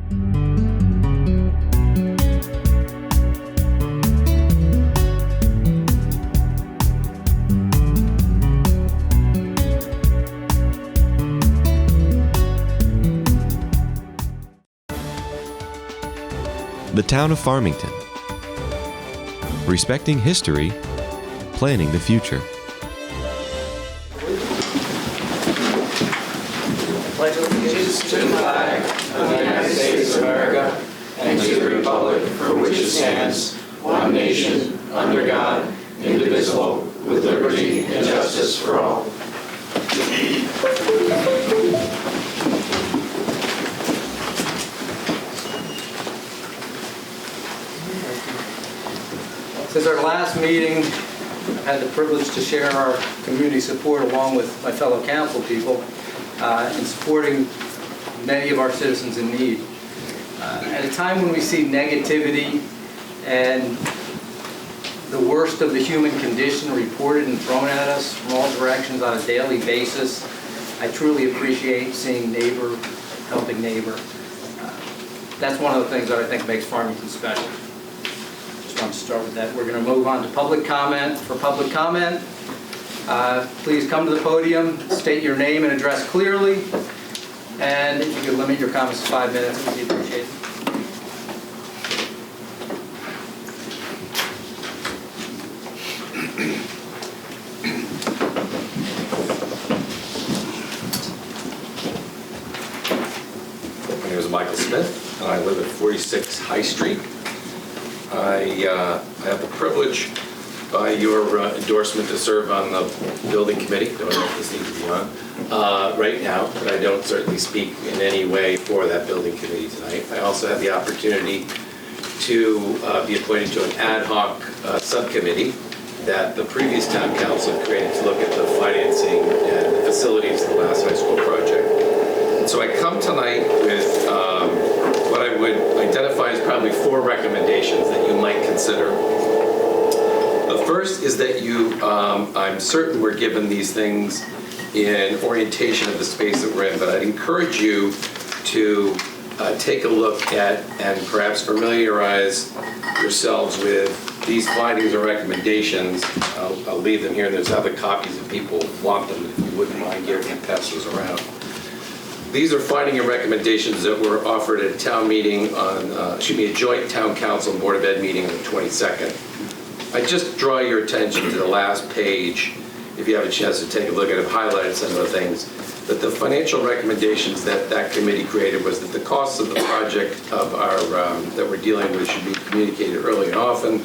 The town of Farmington. Respecting history, planning the future. Pledge allegiance to the flag of the United States of America and to the republic for which it stands, one nation, under God, indivisible, with liberty and justice for all. Since our last meeting, I've had the privilege to share our community support along with my fellow council people in supporting many of our citizens in need. At a time when we see negativity and the worst of the human condition reported and thrown at us from all directions on a daily basis, I truly appreciate seeing neighbor helping neighbor. That's one of the things that I think makes Farmington special. Just want to start with that. We're going to move on to public comment. For public comment, please come to the podium, state your name and address clearly, and if you could limit your comments to 5 minutes, it would be appreciated. My name is Michael Smith, and I live at 46 High Street. I have the privilege, by your endorsement, to serve on the building committee. Don't know if this needs to be on right now, but I don't certainly speak in any way for that building committee tonight. I also have the opportunity to be appointed to an ad hoc subcommittee that the previous town council created to look at the financing and the facilities of the last high school project. And so I come tonight with what I would identify as probably 4 recommendations that you might consider. The first is that I'm certain we're given these things in orientation of the space that we're in, but I'd encourage you to take a look at and perhaps familiarize yourselves with these findings or recommendations. I'll leave them here, and there's other copies if people want them, if you wouldn't mind giving and pass those around. These are finding and recommendations that were offered at a town meeting on, a joint town council and board of ed meeting on the 22nd. I just draw your attention to the last page, if you have a chance to take a look at it. I've highlighted some of the things. But the financial recommendations that that committee created was that the costs of the project of our that we're dealing with should be communicated early and often.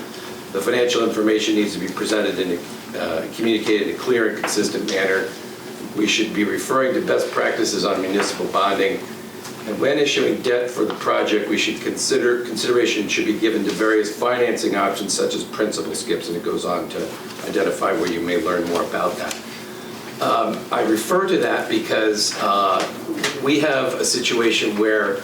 The financial information needs to be presented and communicated in a clear and consistent manner. We should be referring to best practices on municipal bonding. And when issuing debt for the project, we should consideration should be given to various financing options such as principal skips, and it goes on to identify where you may learn more about that. I refer to that because we have a situation where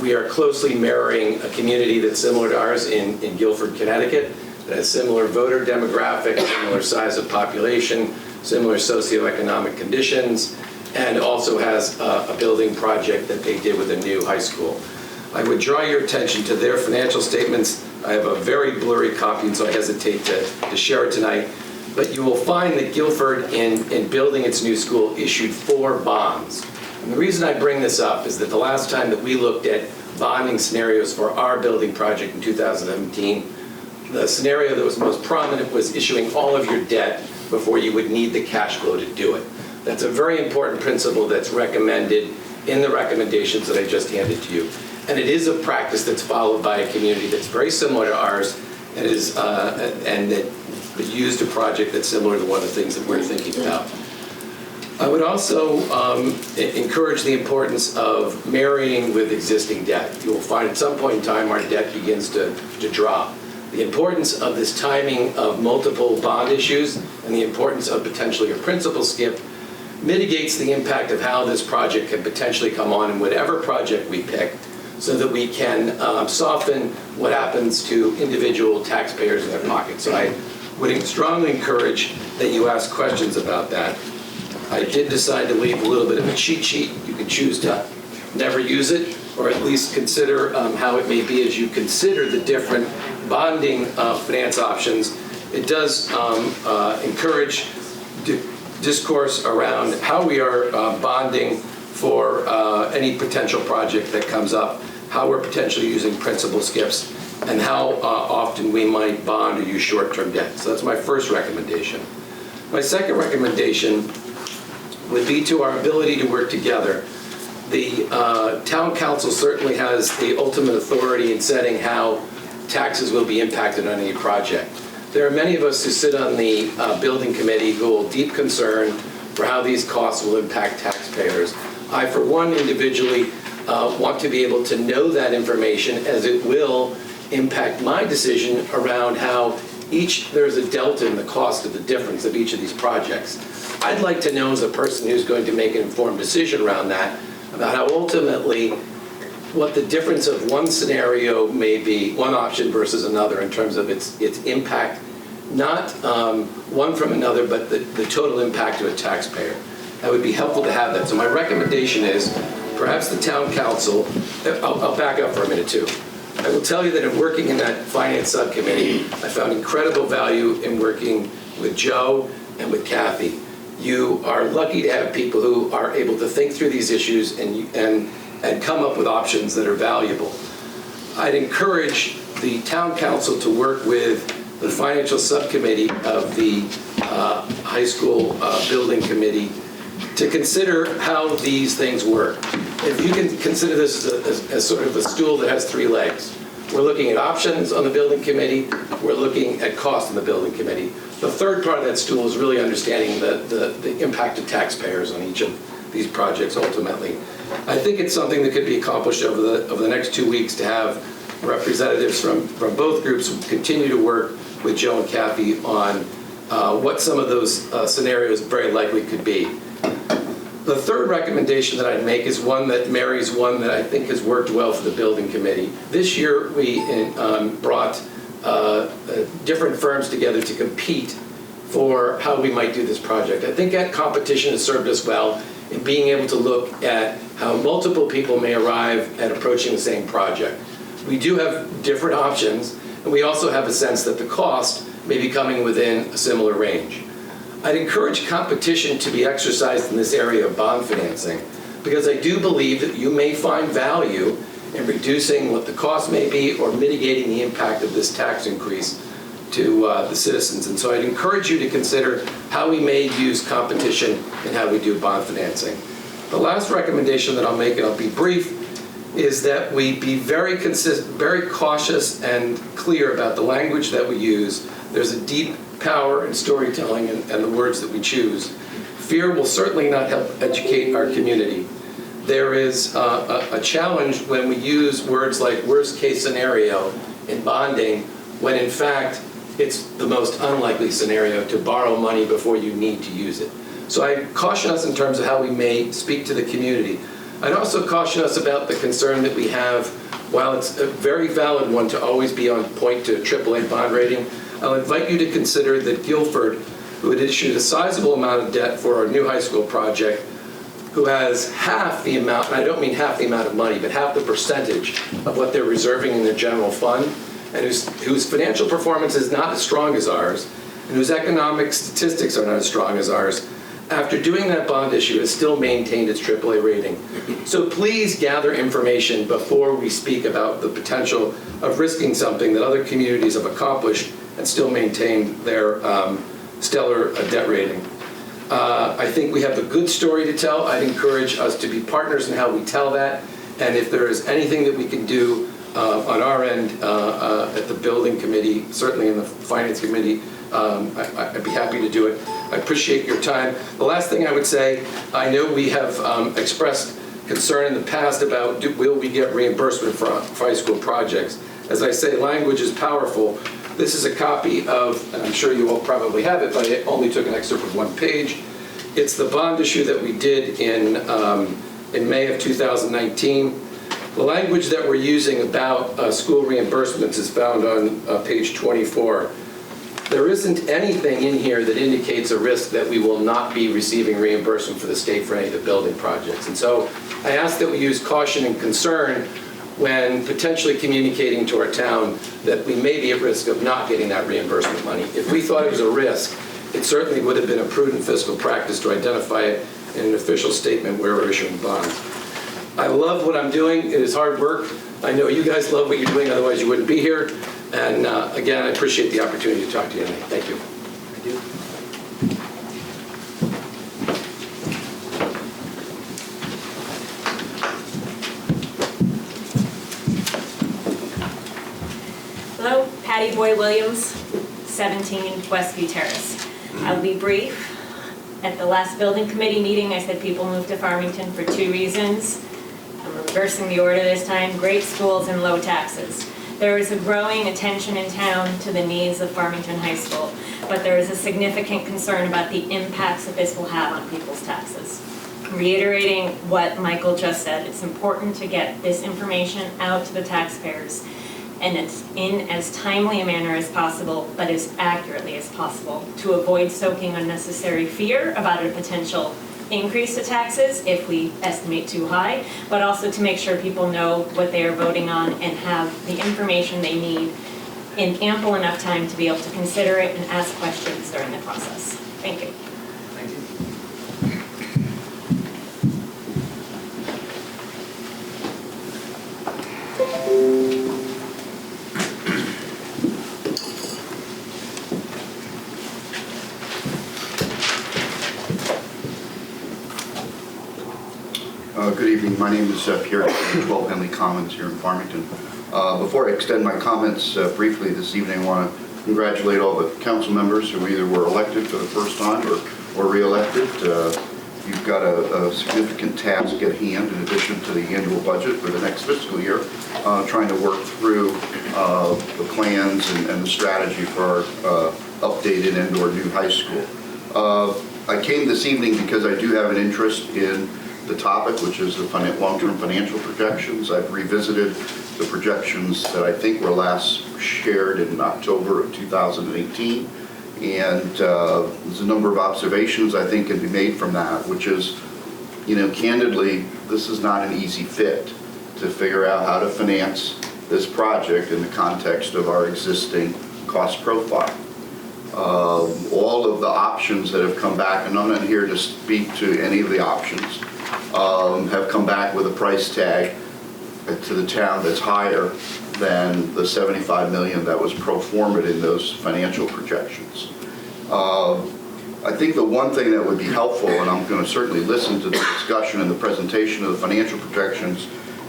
we are closely mirroring a community that's similar to ours in Guilford, Connecticut, that has similar voter demographic, similar size of population, similar socioeconomic conditions, and also has a building project that they did with a new high school. I would draw your attention to their financial statements. I have a very blurry copy, and so I hesitate to share it tonight. But you will find that Guilford, in building its new school, issued 4 bonds. And the reason I bring this up is that the last time that we looked at bonding scenarios for our building project in 2017, the scenario that was most prominent was issuing all of your debt before you would need the cash flow to do it. That's a very important principle that's recommended in the recommendations that I just handed to you. And it is a practice that's followed by a community that's very similar to ours and that used a project that's similar to one of the things that we're thinking about. I would also encourage the importance of marrying with existing debt. You will find at some point in time our debt begins to drop. The importance of this timing of multiple bond issues and the importance of potentially a principal skip mitigates the impact of how this project can potentially come on in whatever project we pick, so that we can soften what happens to individual taxpayers in their pockets. So I would strongly encourage that you ask questions about that. I did decide to leave a little bit of a cheat sheet. You can choose to never use it, or at least consider how it may be as you consider the different bonding finance options. It does encourage discourse around how we are bonding for any potential project that comes up, how we're potentially using principal skips, and how often we might bond or use short-term debt. So that's my first recommendation. My second recommendation would be to our ability to work together. The town council certainly has the ultimate authority in setting how taxes will be impacted on any project. There are many of us who sit on the building committee who will deep concern for how these costs will impact taxpayers. I, for one, individually want to be able to know that information, as it will impact my decision around how there's a delta in the cost of the difference of each of these projects. I'd like to know, as a person who's going to make an informed decision around that, about how ultimately what the difference of one scenario may be, one option versus another, in terms of its impact, not one from another, but the total impact to a taxpayer. That would be helpful to have that. So my recommendation is perhaps the town council, I'll back up for a minute too. I will tell you that in working in that finance subcommittee, I found incredible value in working with Joe and with Kathy. You are lucky to have people who are able to think through these issues and come up with options that are valuable. I'd encourage the town council to work with the financial subcommittee of the high school building committee to consider how these things work. If you can consider this as sort of a stool that has three legs. We're looking at options on the building committee. We're looking at cost on the building committee. The third part of that stool is really understanding the impact of taxpayers on each of these projects ultimately. I think it's something that could be accomplished over the next 2 weeks, to have representatives from both groups continue to work with Joe and Kathy on what some of those scenarios very likely could be. The third recommendation that I'd make is one that marries one that I think has worked well for the building committee. This year we brought different firms together to compete for how we might do this project. I think that competition has served us well in being able to look at how multiple people may arrive at approaching the same project. We do have different options, and we also have a sense that the cost may be coming within a similar range. I'd encourage competition to be exercised in this area of bond financing, because I do believe that you may find value in reducing what the cost may be or mitigating the impact of this tax increase to the citizens. And so I'd encourage you to consider how we may use competition in how we do bond financing. The last recommendation that I'll make, and I'll be brief, is that we be very cautious and clear about the language that we use. There's a deep power in storytelling and the words that we choose. Fear will certainly not help educate our community. There is a challenge when we use words like worst case scenario in bonding, when in fact it's the most unlikely scenario to borrow money before you need to use it. So I caution us in terms of how we may speak to the community. I'd also caution us about the concern that we have, while it's a very valid one to always be on point to a AAA bond rating, I'll invite you to consider that Guilford, who had issued a sizable amount of debt for our new high school project, who has half the amount, and I don't mean half the amount of money, but half the percentage of what they're reserving in their general fund, and whose financial performance is not as strong as ours, and whose economic statistics are not as strong as ours, after doing that bond issue, has still maintained its AAA rating. So please gather information before we speak about the potential of risking something that other communities have accomplished and still maintain their stellar debt rating. I think we have a good story to tell. I'd encourage us to be partners in how we tell that, and if there is anything that we can do on our end at the building committee, certainly in the finance committee, I'd be happy to do it. I appreciate your time. The last thing I would say, I know we have expressed concern in the past about will we get reimbursement for high school projects. As I say, language is powerful. This is a copy of, and I'm sure you all probably have it, but I only took an excerpt of one page. It's the bond issue that we did in May of 2019. The language that we're using about school reimbursements is found on page 24. There isn't anything in here that indicates a risk that we will not be receiving reimbursement for the state for any of the building projects. And so I ask that we use caution and concern when potentially communicating to our town that we may be at risk of not getting that reimbursement money. If we thought it was a risk, it certainly would have been a prudent fiscal practice to identify it in an official statement where we're issuing bonds. I love what I'm doing. It is hard work. I know you guys love what you're doing, otherwise you wouldn't be here. And again, I appreciate the opportunity to talk to you tonight. Thank you. Thank you. Hello, Patty Boy Williams, 17 Westview Terrace. I'll be brief. At the last building committee meeting, I said people move to Farmington for 2 reasons. I'm reversing the order this time: great schools and low taxes. There is a growing attention in town to the needs of Farmington High School, but there is a significant concern about the impacts that this will have on people's taxes. Reiterating what Michael just said, it's important to get this information out to the taxpayers, and it's in as timely a manner as possible, but as accurately as possible, to avoid stoking unnecessary fear about a potential increase to taxes if we estimate too high, but also to make sure people know what they are voting on and have the information they need in ample enough time to be able to consider it and ask questions during the process. Thank you. Thank you. Good evening. My name is Pierre, 12 Henley Commons here in Farmington. Before I extend my comments briefly this evening, I want to congratulate all the council members who either were elected for the first time or re-elected. You've got a significant task at hand in addition to the annual budget for the next fiscal year, trying to work through the plans and the strategy for our updated and/or new high school. I came this evening because I do have an interest in the topic, which is the long-term financial projections. I've revisited the projections that I think were last shared in October of 2018, and there's a number of observations I think can be made from that, which is, candidly, this is not an easy fit to figure out how to finance this project in the context of our existing cost profile. All of the options that have come back, and I'm not here to speak to any of the options, have come back with a price tag to the town that's higher than the $75 million that was pro forma in those financial projections. I think the one thing that would be helpful, and I'm going to certainly listen to the discussion and the presentation of the financial projections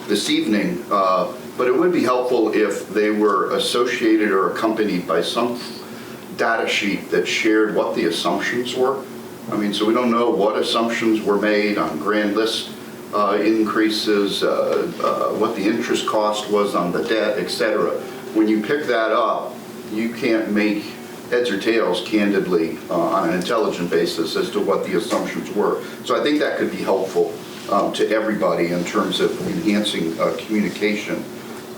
this evening, but it would be helpful if they were associated or accompanied by some data sheet that shared what the assumptions were. So we don't know what assumptions were made on grand list increases, what the interest cost was on the debt, etc. When you pick that up, you can't make heads or tails, candidly, on an intelligent basis as to what the assumptions were. So I think that could be helpful to everybody in terms of enhancing communication.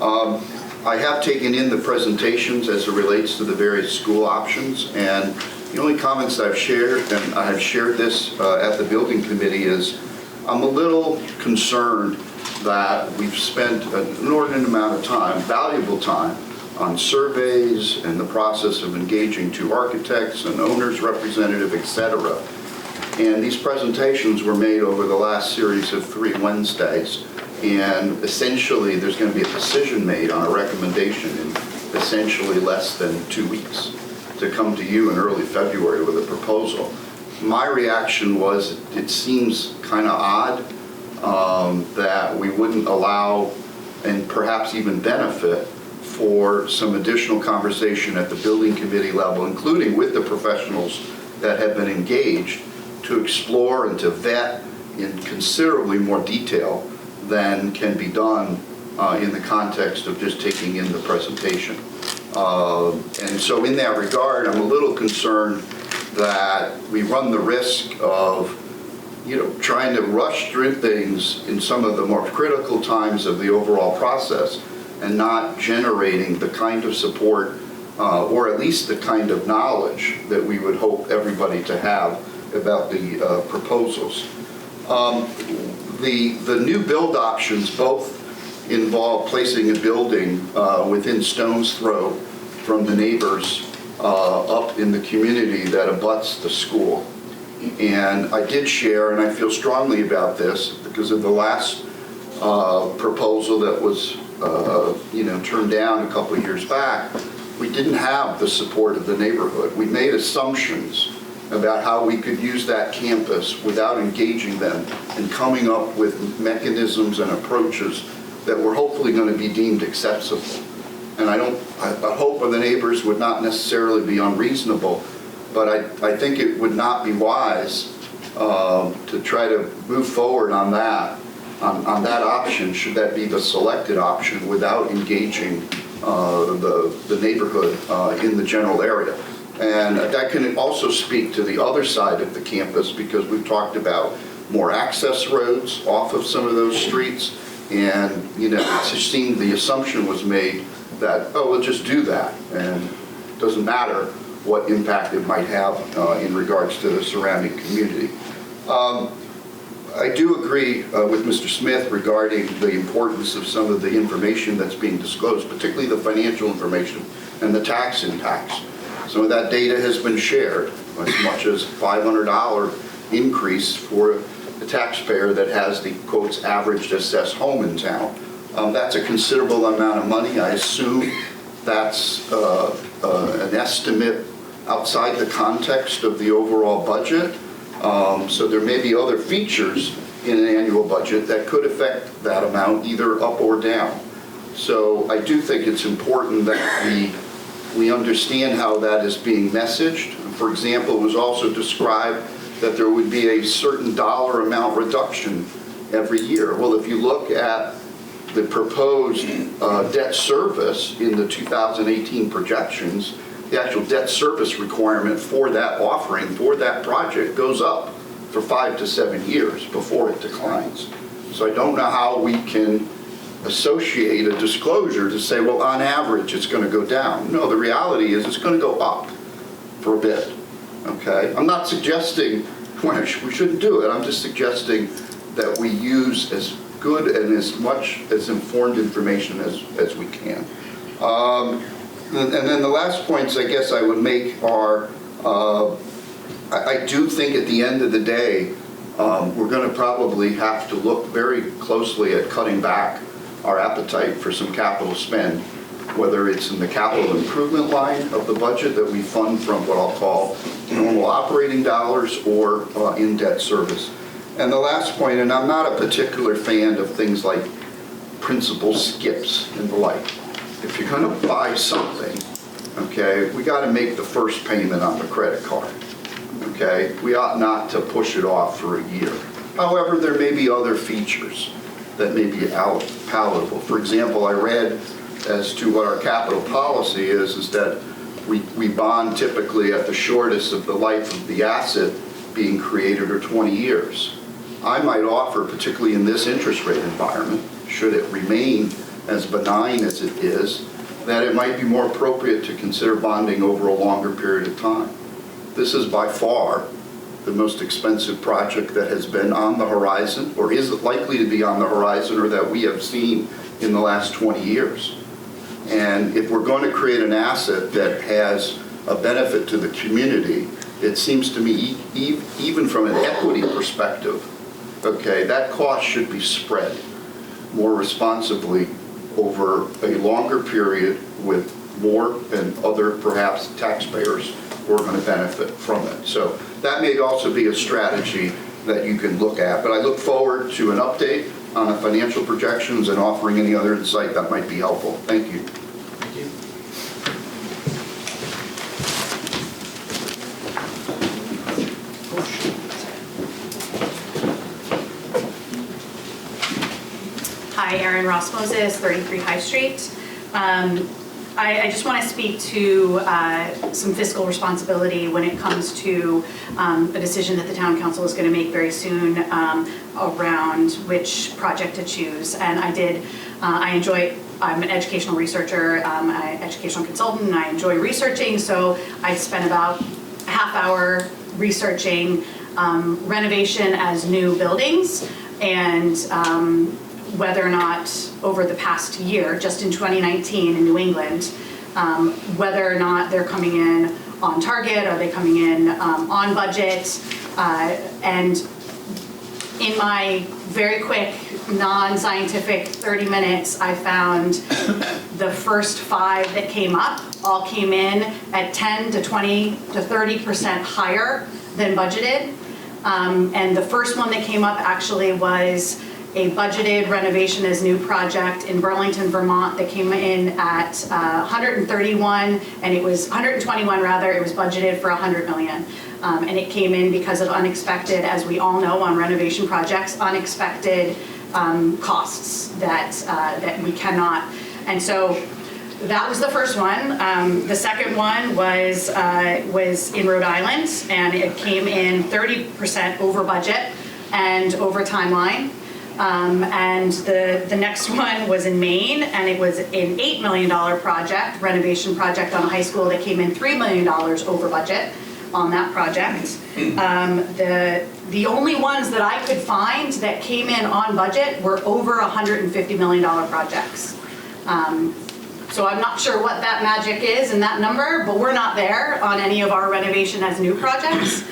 I have taken in the presentations as it relates to the various school options, and the only comments I've shared, and I have shared this at the building committee, is I'm a little concerned that we've spent an inordinate amount of time, valuable time, on surveys and the process of engaging two architects, an owner's representative, etc. And these presentations were made over the last series of 3 Wednesdays. And essentially, there's going to be a decision made on a recommendation in essentially less than 2 weeks to come to you in early February with a proposal. My reaction was it seems kind of odd that we wouldn't allow and perhaps even benefit for some additional conversation at the building committee level, including with the professionals that have been engaged, to explore and to vet in considerably more detail than can be done in the context of just taking in the presentation. And so in that regard, I'm a little concerned that we run the risk of trying to rush through things in some of the more critical times of the overall process and not generating the kind of support or at least the kind of knowledge that we would hope everybody to have about the proposals. The new build options both involve placing a building within stone's throw from the neighbors up in the community that abuts the school. And I did share, and I feel strongly about this, because of the last proposal that was turned down a couple of years back, we didn't have the support of the neighborhood. We made assumptions about how we could use that campus without engaging them and coming up with mechanisms and approaches that were hopefully going to be deemed acceptable. And I hope the neighbors would not necessarily be unreasonable, but I think it would not be wise to try to move forward on that option, should that be the selected option, without engaging the neighborhood in the general area. And that can also speak to the other side of the campus, because we've talked about more access roads off of some of those streets. And, it just seemed the assumption was made that, oh, we'll just do that. And it doesn't matter what impact it might have in regards to the surrounding community. I do agree with Mr. Smith regarding the importance of some of the information that's being disclosed, particularly the financial information and the tax impacts. Some of that data has been shared, as much as $500 increase for the taxpayer that has the, quotes, average assessed home in town. That's a considerable amount of money. I assume that's an estimate outside the context of the overall budget. So there may be other features in an annual budget that could affect that amount either up or down. So I do think it's important that we understand how that is being messaged. For example, it was also described that there would be a certain dollar amount reduction every year. Well, if you look at the proposed debt service in the 2018 projections, the actual debt service requirement for that offering, for that project, goes up for 5 to 7 years before it declines. So I don't know how we can associate a disclosure to say, well, on average, it's going to go down. No, the reality is it's going to go up for a bit, okay? I'm not suggesting we shouldn't do it. I'm just suggesting that we use as good and as much as informed information as we can. And then the last points I guess I would make are, I do think at the end of the day, we're going to probably have to look very closely at cutting back our appetite for some capital spend, whether it's in the capital improvement line of the budget that we fund from what I'll call normal operating dollars, or in debt service. And the last point, and I'm not a particular fan of things like principal skips and the like. If you're going to buy something, okay, we got to make the first payment on the credit card, okay? We ought not to push it off for a year. However, there may be other features that may be palatable. For example, I read as to what our capital policy is that we bond typically at the shortest of the life of the asset being created, or 20 years. I might offer, particularly in this interest rate environment, should it remain as benign as it is, that it might be more appropriate to consider bonding over a longer period of time. This is by far the most expensive project that has been on the horizon, or is likely to be on the horizon, or that we have seen in the last 20 years. And if we're going to create an asset that has a benefit to the community, it seems to me, even from an equity perspective, okay, that cost should be spread more responsibly over a longer period with more and other perhaps taxpayers who are going to benefit from it. So that may also be a strategy that you can look at. But I look forward to an update on the financial projections and offering any other insight that might be helpful. Thank you. Thank you. Hi, Erin Ross Moses, 33 High Street. I just want to speak to some fiscal responsibility when it comes to a decision that the town council is going to make very soon around which project to choose. And I enjoy I'm an educational researcher, I'm an educational consultant, and I enjoy researching, so I spent about a half hour researching renovation as new buildings, and whether or not over the past year, just in 2019 in New England, whether or not they're coming in on target, are they coming in on budget, and in my very quick, non-scientific 30 minutes, I found the first 5 that came up all came in at 10 to 20 to 30% higher than budgeted. And the first one that came up actually was a budgeted renovation as new project in Burlington, Vermont that came in at 131, and it was 121 rather, it was budgeted for 100 million. And it came in because of unexpected, as we all know on renovation projects, unexpected costs that we cannot. And so that was the first one. The second one was in Rhode Island, and it came in 30% over budget and over timeline. And the next one was in Maine, and it was an $8 million project, renovation project on a high school that came in $3 million over budget on that project. The only ones that I could find that came in on budget were over $150 million projects. So I'm not sure what that magic is in that number, but we're not there on any of our renovation as new projects.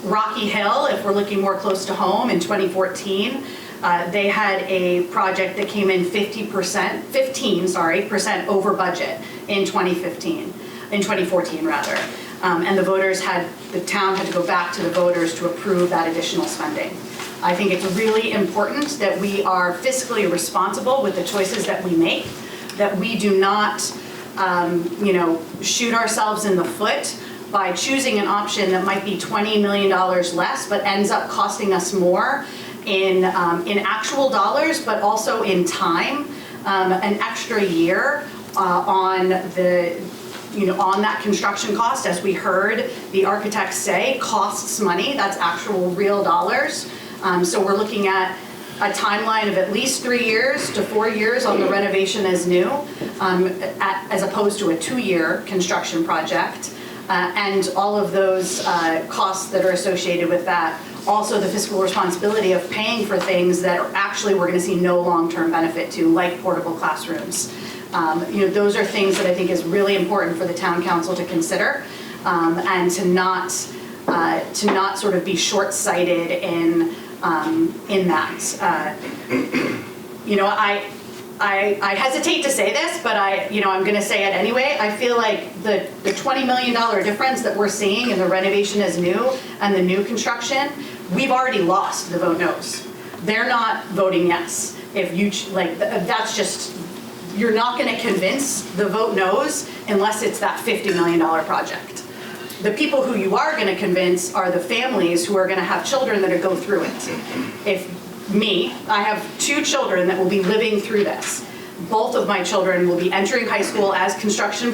Rocky Hill, if we're looking more close to home, in 2014, they had a project that came in 15% over budget in 2014 rather. And the town had to go back to the voters to approve that additional spending. I think it's really important that we are fiscally responsible with the choices that we make, that we do not, shoot ourselves in the foot by choosing an option that might be $20 million less, but ends up costing us more in actual dollars, but also in time, an extra year on that construction cost. As we heard the architects say, costs money. That's actual real dollars. So we're looking at a timeline of at least 3 years to 4 years on the renovation as new, as opposed to a 2-year construction project. And all of those costs that are associated with that. Also the fiscal responsibility of paying for things that actually we're going to see no long-term benefit to, like portable classrooms. Those are things that I think is really important for the town council to consider, and to not sort of be short-sighted in that. I hesitate to say this, but I'm going to say it anyway. I feel like the $20 million difference that we're seeing in the renovation as new and the new construction, we've already lost the vote no's. They're not voting yes. If you that's just, you're not going to convince the vote no's unless it's that $50 million project. The people who you are going to convince are the families who are going to have children that go through it. I have 2 children that will be living through this. Both of my children will be entering high school as construction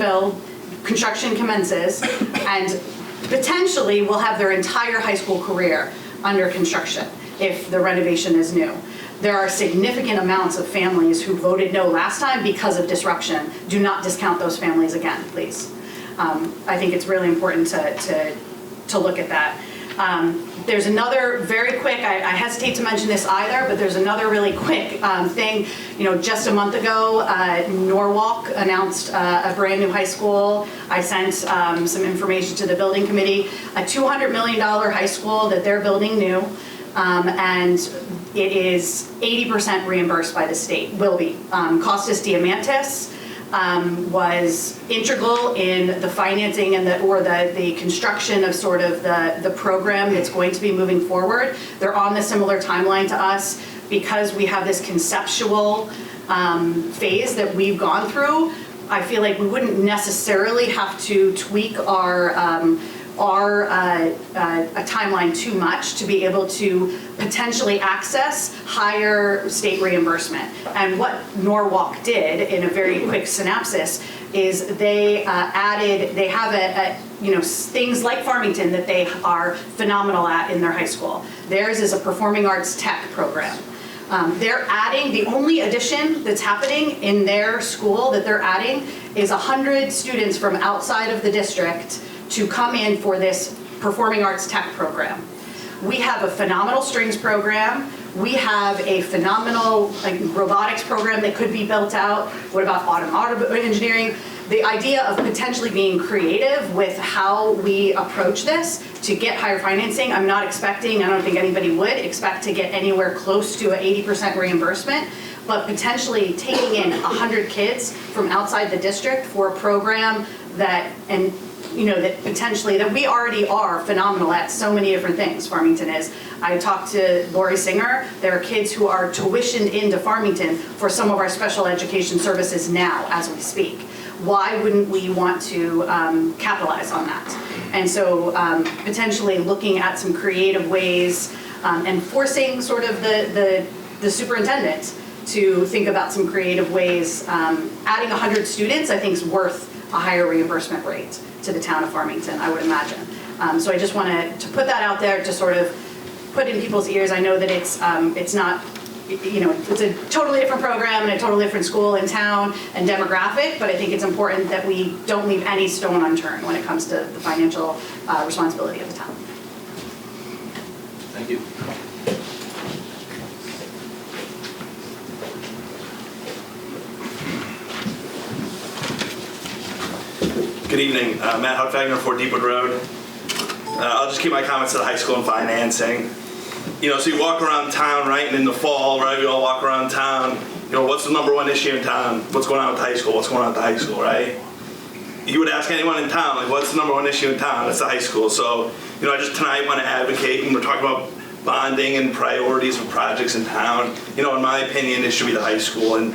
commences, and potentially will have their entire high school career under construction if the renovation is new. There are significant amounts of families who voted no last time because of disruption. Do not discount those families again, please. I think it's really important to look at that. There's another very quick, I hesitate to mention this either, but there's another really quick thing. Just a month ago, Norwalk announced a brand new high school. I sent some information to the building committee, a $200 million high school that they're building new, and it is 80% reimbursed by the state, will be. Costas Diamantis was integral in the financing and the construction of sort of the program that's going to be moving forward. They're on the similar timeline to us because we have this conceptual phase that we've gone through. I feel like we wouldn't necessarily have to tweak our timeline too much to be able to potentially access higher state reimbursement. And what Norwalk did in a very quick synopsis is they have things like Farmington that they are phenomenal at in their high school. Theirs is a performing arts tech program. They're adding, the only addition that's happening in their school that they're adding is 100 students from outside of the district to come in for this performing arts tech program. We have a phenomenal strings program. We have a phenomenal robotics program that could be built out. What about automotive engineering? The idea of potentially being creative with how we approach this to get higher financing, I'm not expecting, I don't think anybody would expect to get anywhere close to an 80% reimbursement, but potentially taking in 100 kids from outside the district for a program that, and that potentially, that we already are phenomenal at so many different things, Farmington is. I talked to Lori Singer. There are kids who are tuitioned into Farmington for some of our special education services now as we speak. Why wouldn't we want to capitalize on that? And so potentially looking at some creative ways and forcing sort of the superintendent to think about some creative ways. Adding 100 students, I think, is worth a higher reimbursement rate to the town of Farmington, I would imagine. So I just wanted to put that out there to sort of put in people's ears. I know that it's not, it's a totally different program and a totally different school in town and demographic, but I think it's important that we don't leave any stone unturned when it comes to the financial responsibility of the town. Thank you. Good evening, Matt Hudfagner, 4 Deepwood Road. I'll just keep my comments to the high school and financing. So you walk around town, right, and in the fall, right, we all walk around town. What's the #1 issue in town? What's going on with the high school? What's going on with the high school, right? You would ask anyone in town, like, what's the #1 issue in town? It's the high school. So, I just tonight want to advocate, and we're talking about bonding and priorities of projects in town. In my opinion, it should be the high school. And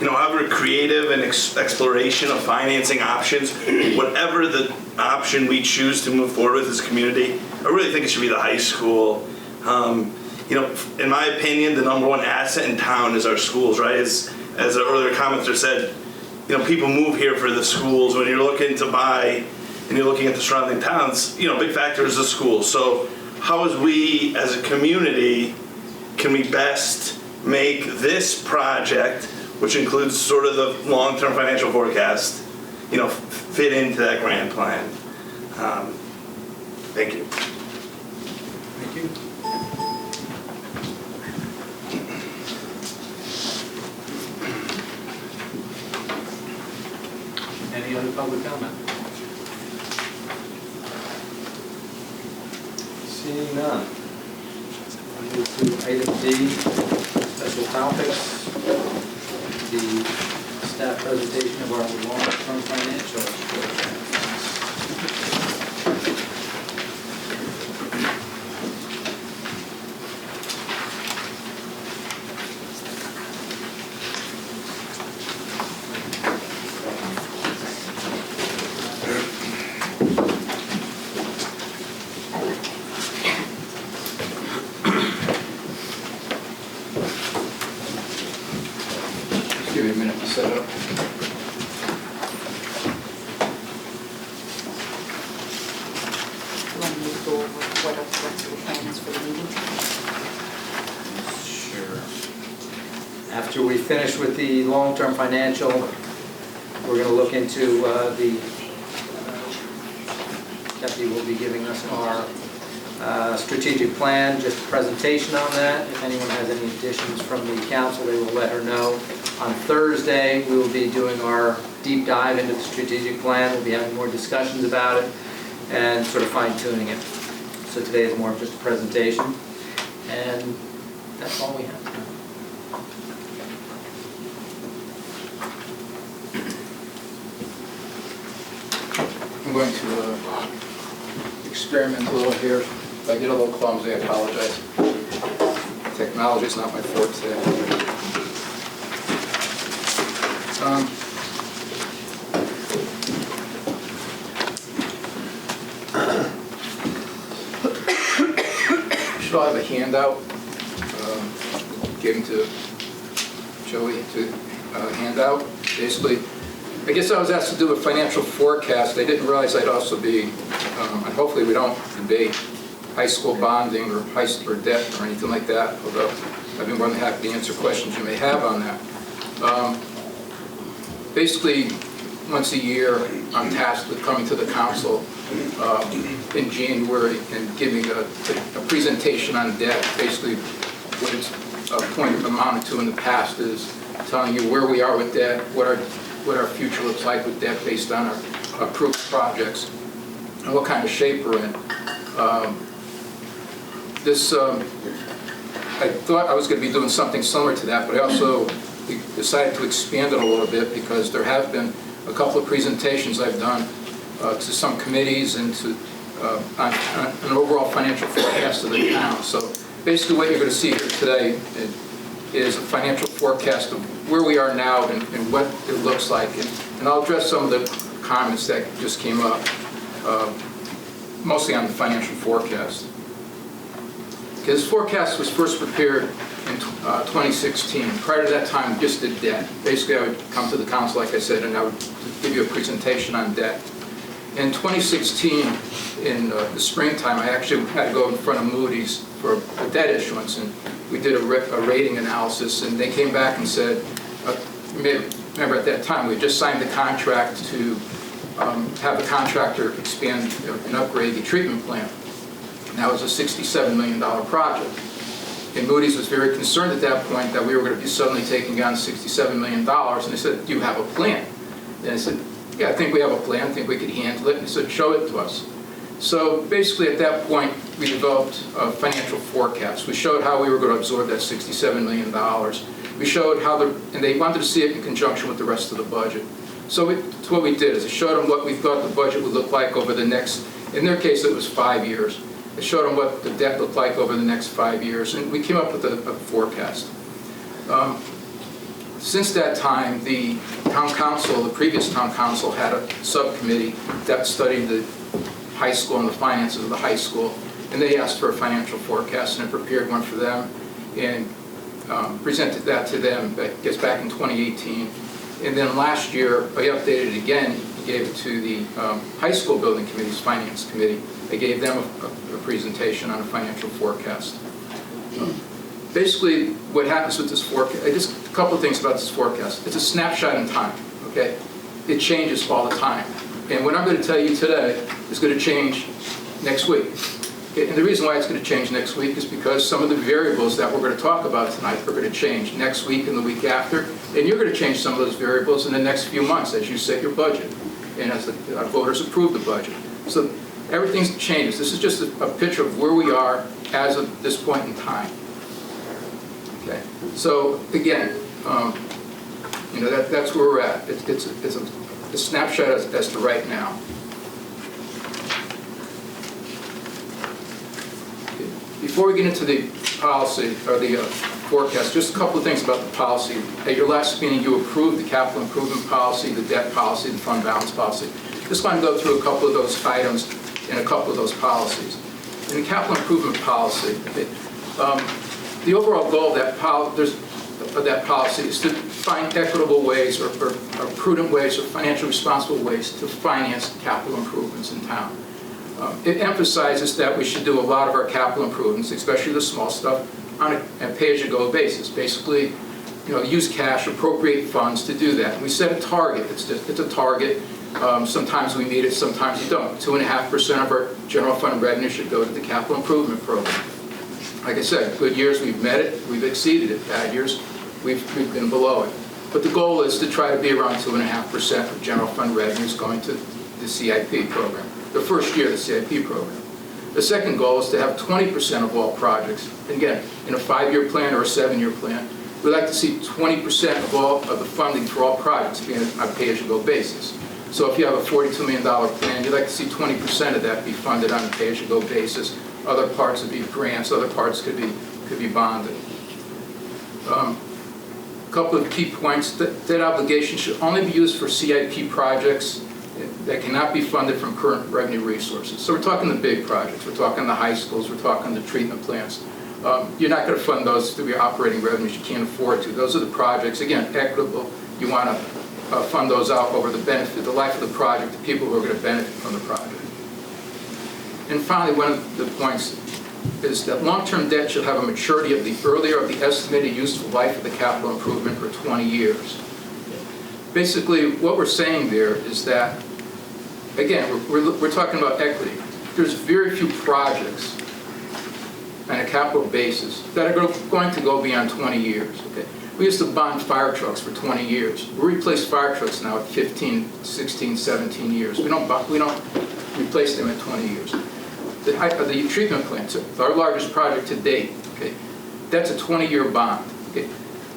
however creative and exploration of financing options, whatever the option we choose to move forward with as a community, I really think it should be the high school. In my opinion, the #1 asset in town is our schools, right? As an earlier commenter said, people move here for the schools. When you're looking to buy and you're looking at the surrounding towns, big factor is the schools. So how as we, as a community, can we best make this project, which includes sort of the long-term financial forecast, fit into that grand plan? Thank you. Thank you. Any other public comment? Seeing none. We move to item D, special topics. The staff presentation of our long-term financial forecast. Give me a minute to set up. You want me to go over what the rest of the plan is for the meeting? Sure. After we finish with the long-term financial, we're going to look into Deputy will be giving us our strategic plan, just a presentation on that. If anyone has any additions from the council, they will let her know. On Thursday, we will be doing our deep dive into the strategic plan. We'll be having more discussions about it and sort of fine-tuning it. So today is more of just a presentation, and that's all we have. I'm going to experiment a little here. If I get a little clumsy, I apologize. Technology is not my forte. Should I have a handout? Given to Joey to hand out. Basically, I guess I was asked to do a financial forecast. I didn't realize I'd also be, and hopefully we don't debate high school bonding or high school debt or anything like that, although I'd be more than happy to answer questions you may have on that. Basically, once a year, I'm tasked with coming to the council in January and giving a presentation on debt. Basically, what it's amounted to in the past is telling you where we are with debt, what our future looks like with debt based on our approved projects, and what kind of shape we're in. I thought I was going to be doing something similar to that, but I also decided to expand it a little bit because there have been a couple of presentations I've done to some committees and to on an overall financial forecast of the town. So basically what you're going to see here today is a financial forecast of where we are now and what it looks like. And I'll address some of the comments that just came up, mostly on the financial forecast. This forecast was first prepared in 2016. Prior to that time, we just did debt. Basically, I would come to the council, like I said, and I would give you a presentation on debt. In 2016, in the springtime, I actually had to go in front of Moody's for a debt issuance, and we did a rating analysis, and they came back and said, remember at that time, we had just signed the contract to have a contractor expand and upgrade the treatment plant. And that was a $67 million project. And Moody's was very concerned at that point that we were going to be suddenly taking on $67 million, and they said, do you have a plan? And I said, yeah, I think we have a plan, I think we could handle it. And they said, show it to us. So basically at that point, we developed a financial forecast. We showed how we were going to absorb that $67 million. We showed how and they wanted to see it in conjunction with the rest of the budget. So what we did is I showed them what we thought the budget would look like over the next, in their case it was 5 years. I showed them what the debt looked like over the next 5 years, and we came up with a forecast. Since that time, the town council, the previous town council, had a subcommittee that studied the high school and the finances of the high school, and they asked for a financial forecast, and I prepared one for them and presented that to them, I guess back in 2018. And then last year, I updated it again, gave it to the high school building committee's finance committee. I gave them a presentation on a financial forecast. Basically, what happens with this forecast, just a couple of things about this forecast. It's a snapshot in time, okay? It changes all the time. And what I'm going to tell you today is going to change next week. Okay? And the reason why it's going to change next week is because some of the variables that we're going to talk about tonight are going to change next week and the week after. And you're going to change some of those variables in the next few months as you set your budget and as the voters approve the budget. So everything changes. This is just a picture of where we are as of this point in time. Okay. So again, that's where we're at. It's a snapshot as to right now. Okay. Before we get into the policy or the forecast, just a couple of things about the policy. At your last meeting, you approved the capital improvement policy, the debt policy, the fund balance policy. Just want to go through a couple of those items and a couple of those policies. In the capital improvement policy, the overall goal of that policy is to find equitable ways or prudent ways or financially responsible ways to finance capital improvements in town. It emphasizes that we should do a lot of our capital improvements, especially the small stuff, on a pay-as-you-go basis. Basically, use cash, appropriate funds to do that. And we set a target. It's a target. Sometimes we meet it, sometimes we don't. 2.5% of our general fund revenue should go to the capital improvement program. Like I said, good years we've met it, we've exceeded it. Bad years we've been below it. But the goal is to try to be around 2.5% of general fund revenues going to the CIP program, the first year of the CIP program. The second goal is to have 20% of all projects. And again, in a 5-year plan or a 7-year plan, we'd like to see 20% of all of the funding for all projects being on a pay-as-you-go basis. So if you have a $42 million plan, you'd like to see 20% of that be funded on a pay-as-you-go basis. Other parts would be grants, other parts could be bonded. A couple of key points. Debt obligation should only be used for CIP projects that cannot be funded from current revenue resources. So we're talking the big projects. We're talking the high schools. We're talking the treatment plants. You're not going to fund those through your operating revenues. You can't afford to. Those are the projects, again, equitable. You want to fund those out over the life of the project, the people who are going to benefit from the project. And finally, one of the points is that long-term debt should have a maturity of the earlier of the estimated useful life of the capital improvement for 20 years. Basically, what we're saying there is that, again, we're talking about equity. There's very few projects on a capital basis that are going to go beyond 20 years. Okay? We used to bond fire trucks for 20 years. We replace fire trucks now at 15, 16, 17 years. We don't replace them at 20 years. The treatment plants, our largest project to date, okay, that's a 20-year bond. Okay?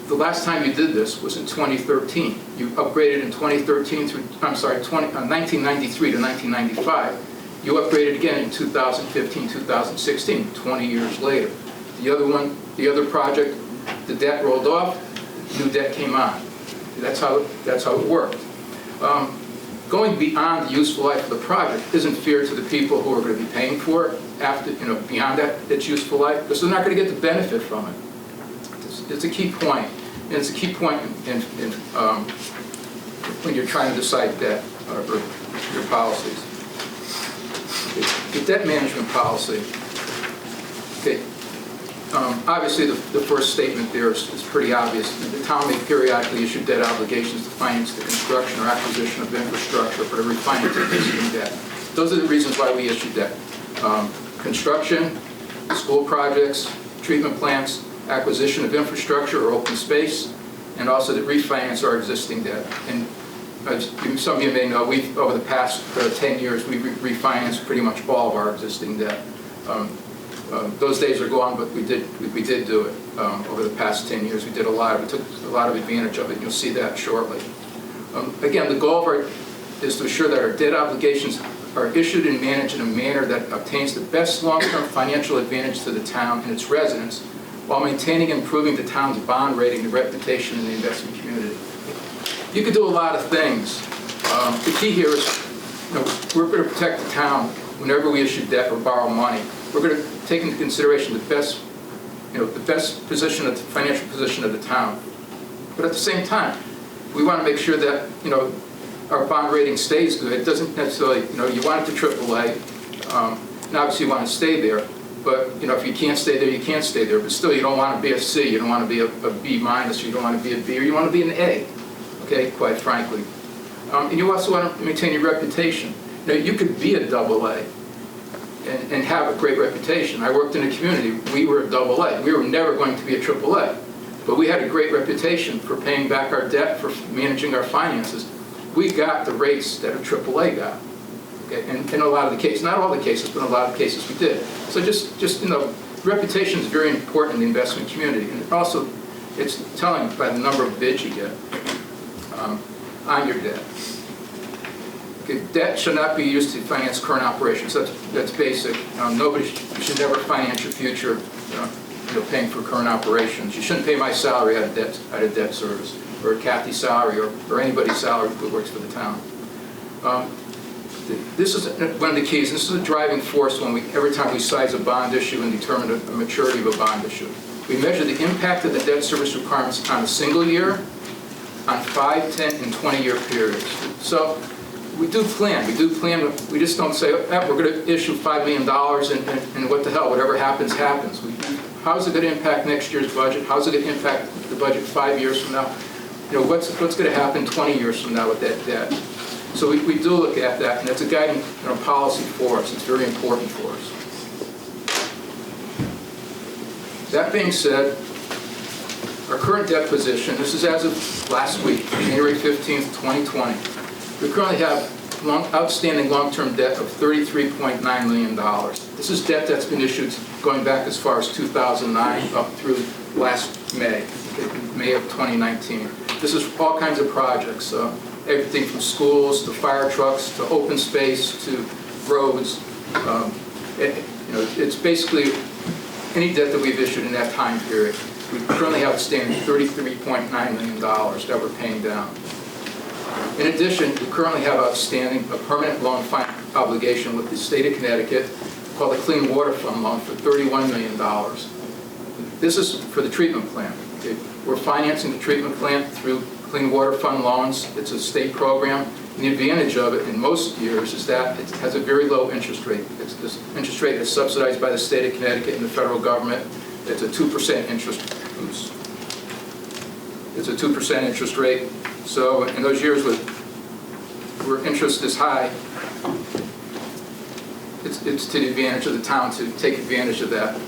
The last time you did this was in 2013. You upgraded in 2013 through, 1993 to 1995. You upgraded again in 2015, 2016, 20 years later. The other project, the debt rolled off, new debt came on. That's how it worked. Going beyond the useful life of the project isn't fair to the people who are going to be paying for it after, beyond its useful life, because they're not going to get the benefit from it. It's a key point. And it's a key point when you're trying to decide debt or your policies. The debt management policy. Okay. Obviously, the first statement there is pretty obvious. The town may periodically issue debt obligations to finance the construction or acquisition of infrastructure for the refinance of existing debt. Those are the reasons why we issue debt. Construction, school projects, treatment plants, acquisition of infrastructure or open space, and also to refinance our existing debt. And as some of you may know, over the past 10 years, we've refinanced pretty much all of our existing debt. Those days are gone, but we did do it over the past 10 years. We took a lot of advantage of it, and you'll see that shortly. Again, the goal is to ensure that our debt obligations are issued and managed in a manner that obtains the best long-term financial advantage to the town and its residents, while maintaining and improving the town's bond rating and reputation in the investment community. You could do a lot of things. The key here is, we're going to protect the town whenever we issue debt or borrow money. We're going to take into consideration the best position, the financial position of the town. But at the same time, we want to make sure that our bond rating stays good. It doesn't necessarily, you want it to AAA, and obviously you want to stay there. But if you can't stay there, you can't stay there. But still, you don't want to be a C, you don't want to be a B minus, you don't want to be a B, or you want to be an A. Okay, quite frankly. And you also want to maintain your reputation. You could be a AA and have a great reputation. I worked in a community, we were a AA. We were never going to be a AAA. But we had a great reputation for paying back our debt, for managing our finances. We got the rates that a AAA got. Okay? And in a lot of the cases, not all the cases, but in a lot of cases we did. So just reputation is very important in the investment community. And also, it's telling by the number of bids you get on your debt. Okay, debt should not be used to finance current operations. That's basic. You should never finance your future, paying for current operations. You shouldn't pay my salary out of debt service, or Kathy's salary, or anybody's salary who works for the town. This is one of the keys. This is a driving force every time we size a bond issue and determine a maturity of a bond issue. We measure the impact of the debt service requirements on a single year, on 5, 10, and 20-year periods. So we do plan. We just don't say, we're going to issue $5 million and what the hell, whatever happens, happens. How's it going to impact next year's budget? How's it going to impact the budget 5 years from now? What's going to happen 20 years from now with that debt? So we do look at that, and that's a guiding policy for us. It's very important for us. That being said, our current debt position, this is as of last week, January 15th, 2020. We currently have outstanding long-term debt of $33.9 million. This is debt that's been issued going back as far as 2009 up through last May, May of 2019. This is all kinds of projects, everything from schools to fire trucks to open space to roads. It's basically any debt that we've issued in that time period. We currently have outstanding $33.9 million that we're paying down. In addition, we currently have outstanding a permanent loan obligation with the state of Connecticut called the Clean Water Fund loan for $31 million. This is for the treatment plant. Okay? We're financing the treatment plant through Clean Water Fund loans. It's a state program. And the advantage of it in most years is that it has a very low interest rate. This interest rate is subsidized by the state of Connecticut and the federal government. It's a 2% interest. It's a 2% interest rate. So in those years where interest is high, it's to the advantage of the town to take advantage of that.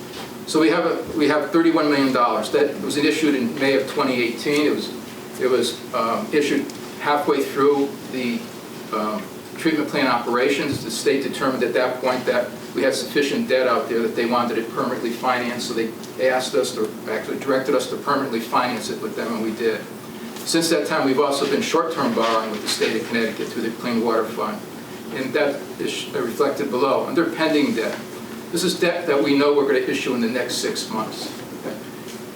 So we have $31 million. That was issued in May of 2018. It was issued halfway through the treatment plant operations. The state determined at that point that we had sufficient debt out there that they wanted it permanently financed, so they asked us, or actually directed us to permanently finance it with them, and we did. Since that time, we've also been short-term borrowing with the state of Connecticut through the Clean Water Fund, and that is reflected below. Under pending debt, this is debt that we know we're going to issue in the next 6 months.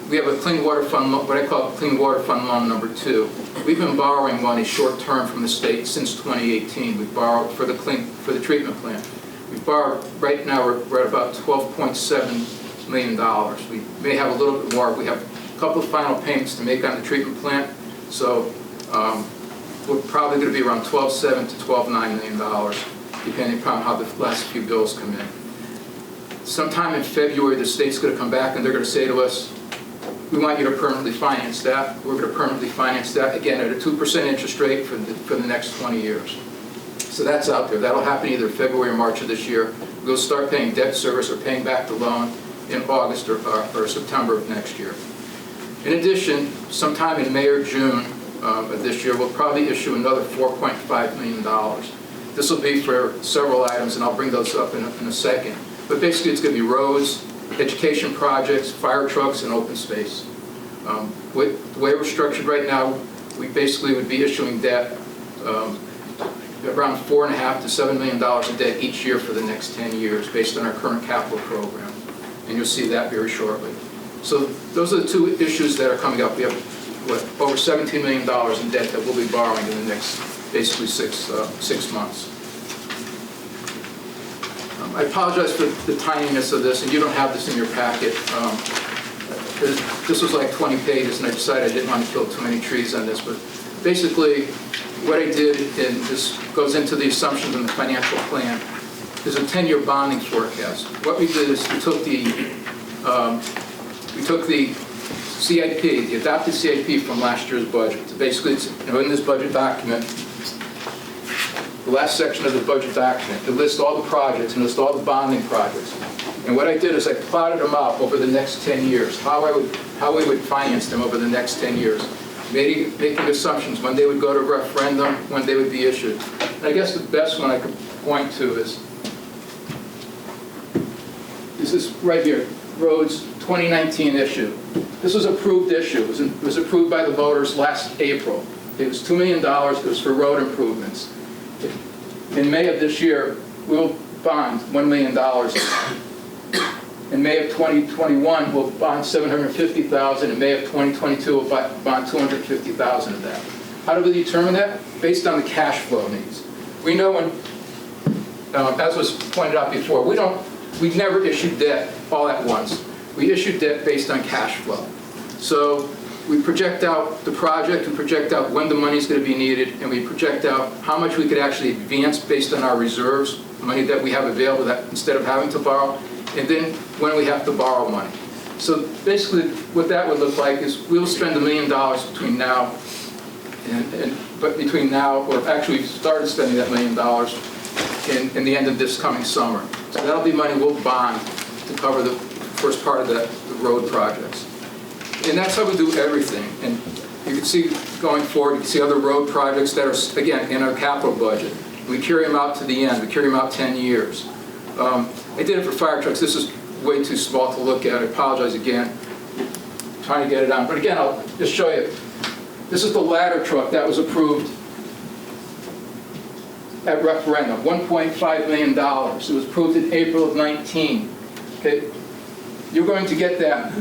We have a Clean Water Fund, what I call Clean Water Fund Loan number 2. We've been borrowing money short-term from the state since 2018. We've borrowed for the treatment plant. We've borrowed, right now we're at about $12.7 million. We may have a little bit more. We have a couple of final payments to make on the treatment plant. So we're probably going to be around $12.7 to $12.9 million, depending upon how the last few bills come in. Sometime in February, the state's going to come back and they're going to say to us, we want you to permanently finance that. We're going to permanently finance that, again, at a 2% interest rate for the next 20 years. So that's out there. That'll happen either February or March of this year. We'll start paying debt service or paying back the loan in August or September of next year. In addition, sometime in May or June of this year, we'll probably issue another $4.5 million. This will be for several items, and I'll bring those up in a second. But basically, it's going to be roads, education projects, fire trucks, and open space. The way we're structured right now, we basically would be issuing debt around $4.5 to $7 million of debt each year for the next 10 years based on our current capital program. And you'll see that very shortly. So those are the two issues that are coming up. We have over $17 million in debt that we'll be borrowing in the next basically six months. I apologize for the tininess of this, and you don't have this in your packet. This was like 20 pages, and I decided I didn't want to kill too many trees on this. But basically, what I did, and this goes into the assumptions in the financial plan, is a 10-year bonding forecast. What we did is we took the CIP, the adopted CIP from last year's budget. So basically, it's in this budget document. The last section of the budget document, it lists all the projects and lists all the bonding projects. And what I did is I plotted them out over the next 10 years, how we would finance them over the next 10 years, making assumptions when they would go to referendum, when they would be issued. And I guess the best one I could point to is this right here, roads 2019 issue. This was approved issue. It was approved by the voters last April. It was $2 million. It was for road improvements. In May of this year, we will bond $1 million. In May of 2021, we'll bond $750,000. In May of 2022, we'll bond $250,000 of that. How do we determine that? Based on the cash flow needs. We know when, as was pointed out before, we never issue debt all at once. We issue debt based on cash flow. So we project out the project, we project out when the money is going to be needed, and we project out how much we could actually advance based on our reserves, money that we have available that instead of having to borrow, and then when we have to borrow money. So basically what that would look like is we'll spend $1 million between now or actually we've started spending that $1 million in the end of this coming summer. So that'll be money we'll bond to cover the first part of the road projects. And that's how we do everything. And you can see going forward, you can see other road projects that are, again, in our capital budget. We carry them out to the end. We carry them out 10 years. I did it for fire trucks. This is way too small to look at. I apologize again. I'm trying to get it on. But again, I'll just show you. This is the ladder truck that was approved at referendum, $1.5 million. It was approved in April of 19. Okay, you're going to get that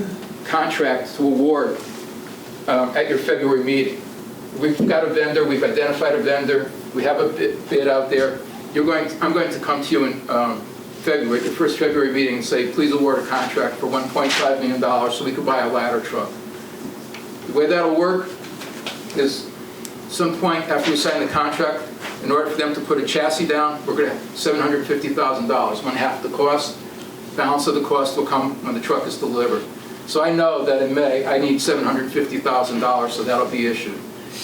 contract to award at your February meeting. We've got a vendor. We've identified a vendor. We have a bid out there. I'm going to come to you in February, the first February meeting, and say, please award a contract for $1.5 million so we could buy a ladder truck. The way that'll work is some point after we sign the contract, in order for them to put a chassis down, we're going to have $750,000, one half the cost. Balance of the cost will come when the truck is delivered. So I know that in May, I need $750,000, so that'll be issued.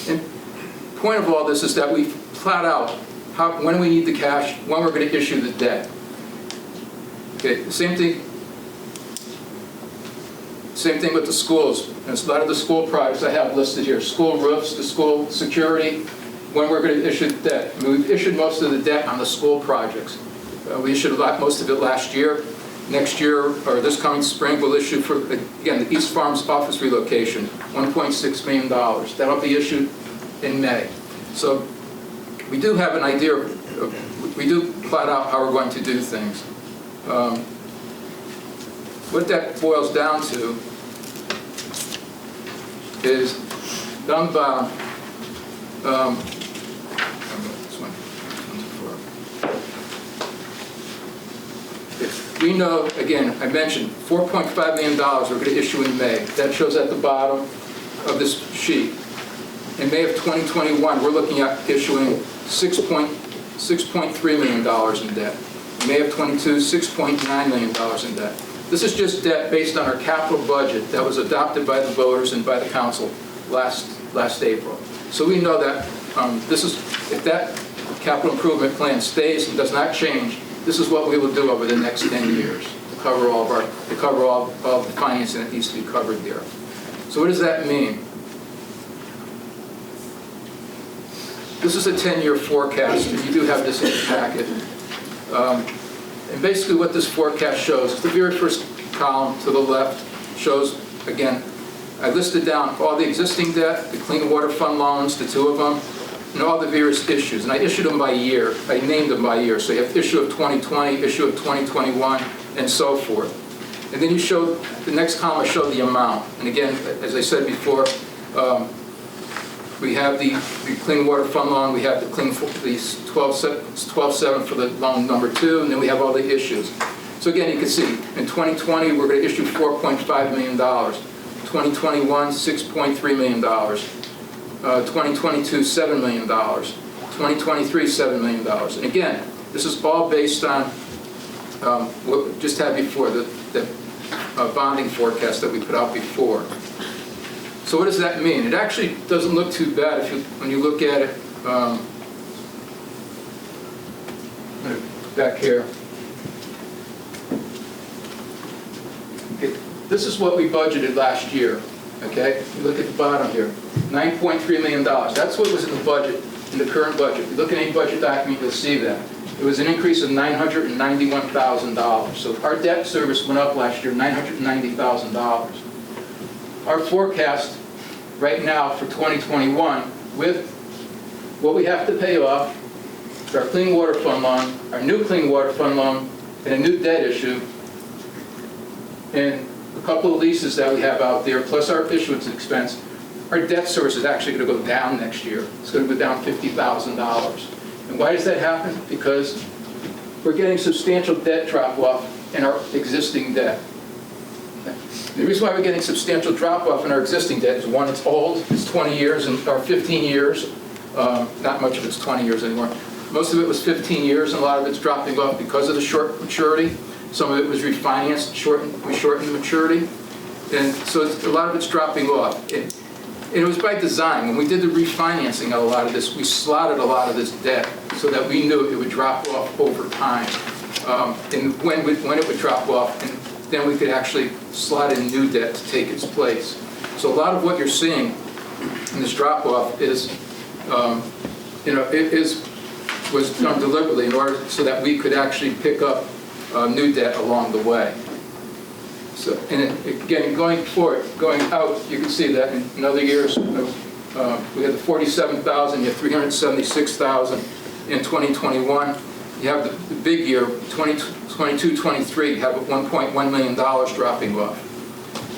And the point of all this is that we plot out when we need the cash, when we're going to issue the debt. Okay, same thing with the schools. And a lot of the school projects I have listed here, school roofs, the school security, when we're going to issue the debt. I mean, we've issued most of the debt on the school projects. We issued most of it last year. Next year, or this coming spring, we'll issue for, again, the East Farms office relocation, $1.6 million. That'll be issued in May. So we do have an idea, we do plot out how we're going to do things. What that boils down to is down the bottom, we know, again, I mentioned $4.5 million we're going to issue in May. That shows at the bottom of this sheet. In May of 2021, we're looking at issuing $6.3 million in debt. In May of 22, $6.9 million in debt. This is just debt based on our capital budget that was adopted by the voters and by the council last April. So we know that if that capital improvement plan stays and does not change, this is what we will do over the next 10 years to cover all of the financing that needs to be covered there. So what does that mean? This is a 10-year forecast, and you do have this in the packet. And basically what this forecast shows is the very first column to the left shows, again, I listed down all the existing debt, the Clean Water Fund loans, the two of them, and all the various issues. And I issued them by year. I named them by year. So you have issue of 2020, issue of 2021, and so forth. And then you show, the next column I showed the amount. And again, as I said before, we have the Clean Water Fund loan, we have the 12.7 for the loan number 2, and then we have all the issues. So again, you can see, in 2020, we're going to issue $4.5 million. 2021, $6.3 million. 2022, $7 million. 2023, $7 million. And again, this is all based on what we just had before, the bonding forecast that we put out before. So what does that mean? It actually doesn't look too bad when you look at it back here. Okay. This is what we budgeted last year. Okay, you look at the bottom here, $9.3 million. That's what was in the budget, in the current budget. If you look at any budget document, you'll see that. It was an increase of $991,000. So our debt service went up last year, $990,000. Our forecast right now for 2021, with what we have to pay off, our Clean Water Fund loan, our new Clean Water Fund loan, and a new debt issue, and a couple of leases that we have out there, plus our issuance expense, our debt service is actually going to go down next year. It's going to go down $50,000. And why does that happen? Because we're getting substantial debt drop-off in our existing debt. The reason why we're getting substantial drop-off in our existing debt is, one, it's old, it's 20 years or 15 years. Not much of it's 20 years anymore. Most of it was 15 years, and a lot of it's dropping off because of the short maturity. Some of it was refinanced, we shortened the maturity. And so a lot of it's dropping off. And it was by design. When we did the refinancing of a lot of this, we slotted a lot of this debt so that we knew it would drop off over time. And when it would drop off, and then we could actually slot in new debt to take its place. So a lot of what you're seeing in this drop-off is, was done deliberately in order so that we could actually pick up new debt along the way. So, and again, going forward, going out, you can see that in other years, we had the $47,000, you have $376,000 in 2021. You have the big year, 22-23, you have $1.1 million dropping off.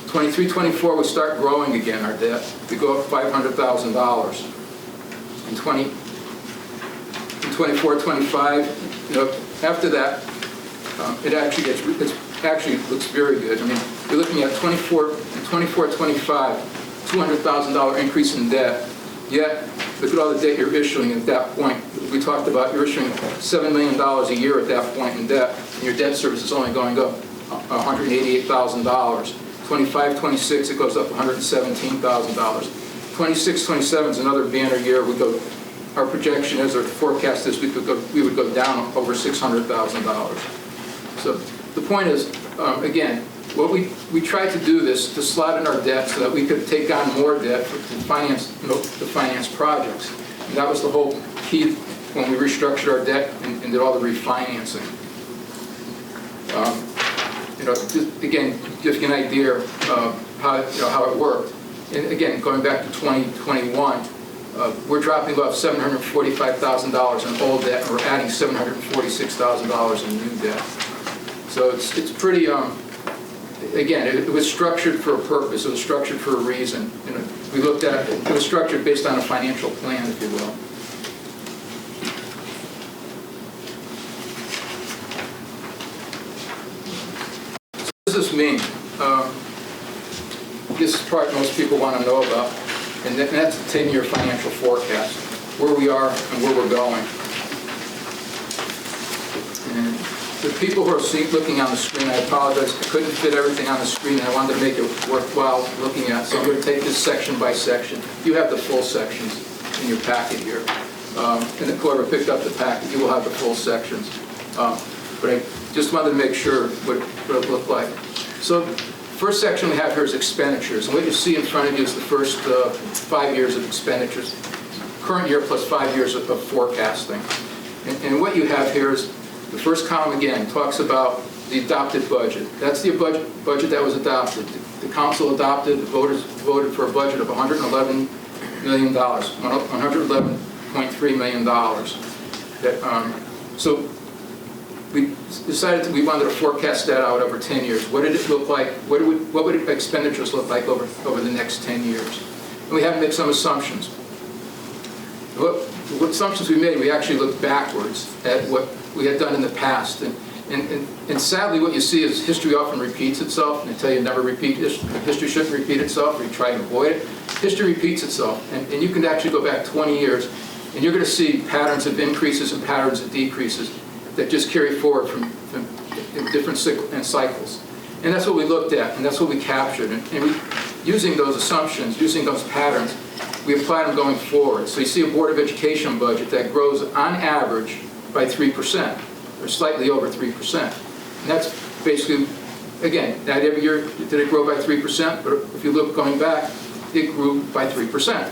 23-24, we start growing again, our debt. We go up $500,000. In 24-25, after that, it actually looks very good. I mean, you're looking at 24-25, $200,000 increase in debt, Yet, look at all the debt you're issuing at that point. We talked about you're issuing $7 million a year at that point in debt, and your debt service is only going up $188,000. 25, 26, it goes up $117,000. 26, 27 is another banner year. Our projection is, or forecast is, we would go down over $600,000. So the point is, again, what we tried to do this to slot in our debt so that we could take on more debt to finance projects. And that was the whole key when we restructured our debt and did all the refinancing. Just, again, give you an idea of how it worked. And again, going back to 2021, we're dropping off $745,000 in old debt, and we're adding $746,000 in new debt. So it's pretty. Again, it was structured for a purpose. It was structured for a reason. We looked at it. It was structured based on a financial plan, if you will. What does this mean? This is part most people want to know about, and that's the 10-year financial forecast, where we are and where we're going. And the people who are looking on the screen, I apologize, I couldn't fit everything on the screen, and I wanted to make it worthwhile looking at, so I'm going to take this section by section. You have the full sections in your packet here. And whoever picked up the packet, you will have the full sections. But I just wanted to make sure what it looked like. So first section we have here is expenditures. And what you see in front of you is the first 5 years of expenditures, current year plus 5 years of forecasting. And what you have here is the first column, again, talks about the adopted budget. That's the budget that was adopted. The council adopted, the voters voted for a budget of $111 million, $111.3 million. So we decided we wanted to forecast that out over 10 years. What did it look like? What would expenditures look like over the next 10 years? And we had to make some assumptions. What assumptions we made, we actually looked backwards at what we had done in the past. And sadly, what you see is history often repeats itself, and they tell you never repeat history. History shouldn't repeat itself, or you try to avoid it. History repeats itself, and you can actually go back 20 years, and you're going to see patterns of increases and patterns of decreases that just carry forward from different cycles. And that's what we looked at, and that's what we captured. And using those assumptions, using those patterns, we applied them going forward. So you see a Board of Education budget that grows on average by 3%, or slightly over 3%. And that's basically, again, not every year did it grow by 3%, but if you look going back, it grew by 3%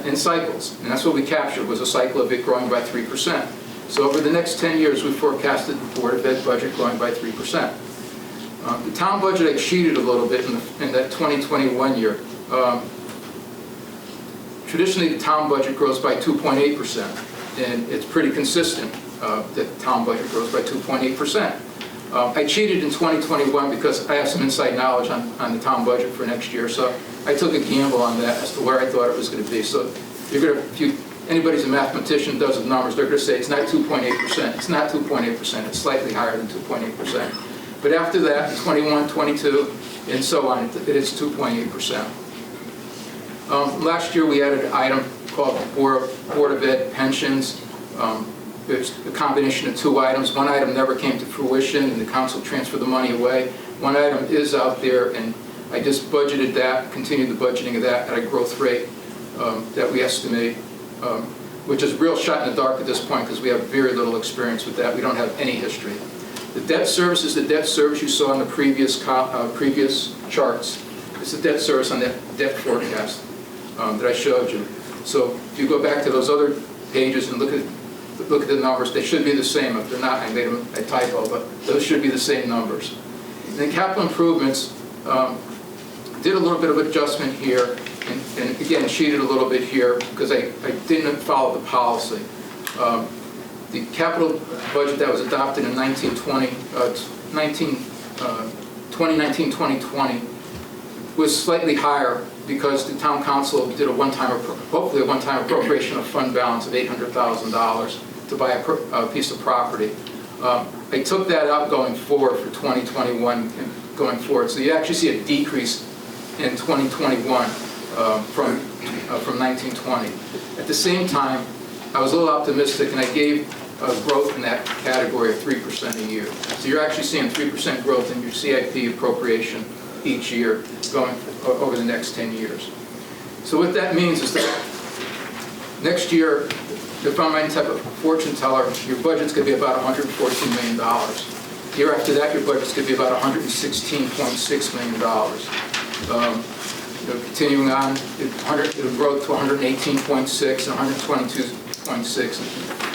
in cycles. And that's what we captured, was a cycle of it growing by 3%. So over the next 10 years, we forecasted the Board of Ed budget growing by 3%. The town budget, I cheated a little bit in that 2021 year. Traditionally, the town budget grows by 2.8%, and it's pretty consistent that the town budget grows by 2.8%. I cheated in 2021 because I have some inside knowledge on the town budget for next year, so I took a gamble on that as to where I thought it was going to be. So if anybody's a mathematician, does the numbers, they're going to say it's not 2.8%. It's not 2.8%. It's slightly higher than 2.8%. But after that, 21, 22, and so on, it is 2.8%. Last year, we added an item called Board of Ed pensions. It's a combination of two items. One item never came to fruition, and the council transferred the money away. One item is out there, and I just budgeted that, continued the budgeting of that at a growth rate that we estimate, which is a real shot in the dark at this point because we have very little experience with that. We don't have any history. The debt service is the debt service you saw in the previous charts. It's the debt service on that debt forecast that I showed you. So if you go back to those other pages and look at the numbers, they should be the same. If they're not, I made them a typo, but those should be the same numbers. And then capital improvements, did a little bit of adjustment here, and again, cheated a little bit here because I didn't follow the policy. The capital budget that was adopted in 2019-2020 was slightly higher because the town council did hopefully a one-time appropriation of fund balance of $800,000 to buy a piece of property. I took that out going forward for 2021 and going forward. So you actually see a decrease in 2021 from from 1920. At the same time, I was a little optimistic, and I gave growth in that category of 3% a year. So you're actually seeing 3% growth in your CIP appropriation each year going over the next 10 years. So what that means is that next year, if I'm any type of fortune teller, your budget's going to be about $114 million. The year after that, your budget's going to be about $116.6 million. Continuing on, it'll grow to 118.6 and 122.6,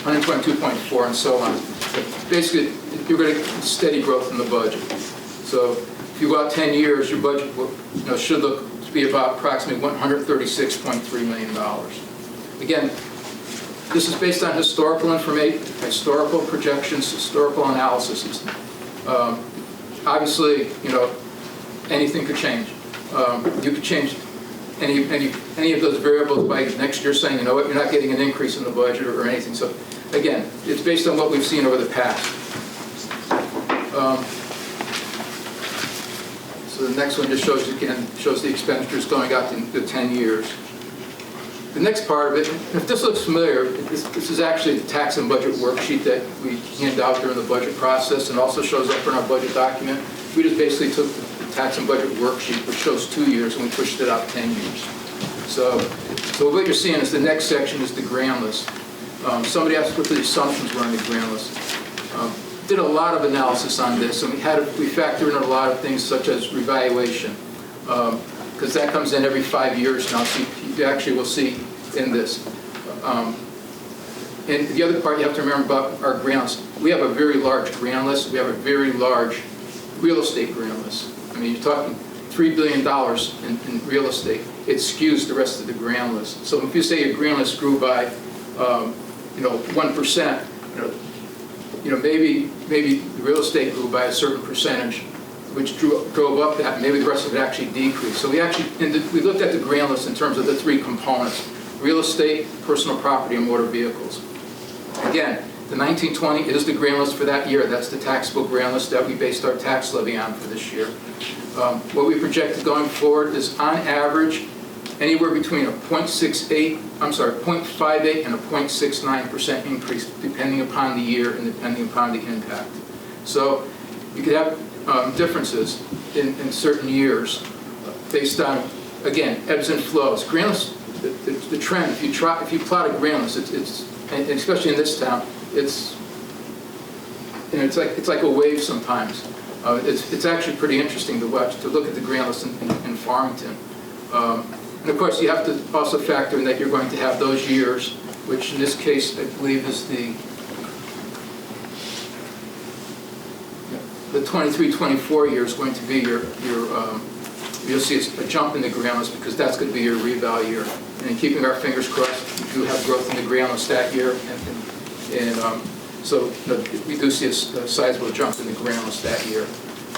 122.4, and so on. But basically, you're going to get steady growth in the budget. So if you go out 10 years, your budget will, should look to be about approximately $136.3 million. Again, this is based on historical information, historical projections, historical analysis. Obviously, anything could change. You could change any of those variables by next year saying, you know what, you're not getting an increase in the budget or anything. So again, it's based on what we've seen over the past. So the next one just shows the expenditures going out to 10 years. The next part of it, if this looks familiar, this is actually the tax and budget worksheet that we hand out during the budget process, and also shows up in our budget document. We just basically took the tax and budget worksheet, which shows 2 years, and we pushed it out 10 years. So what you're seeing is the next section is the grand list. Somebody asked what the assumptions were on the grand list. Did a lot of analysis on this, and we factor in a lot of things such as revaluation, because that comes in every 5 years now, so you actually will see in this. And the other part you have to remember about our grand list, we have a very large grand list. We have a very large real estate grand list. I mean, you're talking $3 billion in real estate. It skews the rest of the grand list. So if you say your grand list grew by, 1%, maybe the real estate grew by a certain percentage, which drove up that. Maybe the rest of it actually decreased. So we looked at the grand list in terms of the three components: real estate, personal property, and motor vehicles. Again, the 1920 is the grand list for that year. That's the taxable grand list that we based our tax levy on for this year. What we projected going forward is, on average, anywhere between a 0.58 and a 0.69% increase, depending upon the year and depending upon the impact. So you could have differences in certain years based on, again, ebbs and flows. Grand list, the trend, if you plot a grand list, it's and especially in this town, it's like a wave sometimes. It's actually pretty interesting to watch, to look at the grand list in Farmington. And of course, you have to also factor in that you're going to have those years, which in this case, I believe is the 23-24 year is going to be you'll see a jump in the grand list, because that's going to be your reval year. And in keeping our fingers crossed, we do have growth in the grand list that year. So we do see a sizable jump in the grand list that year.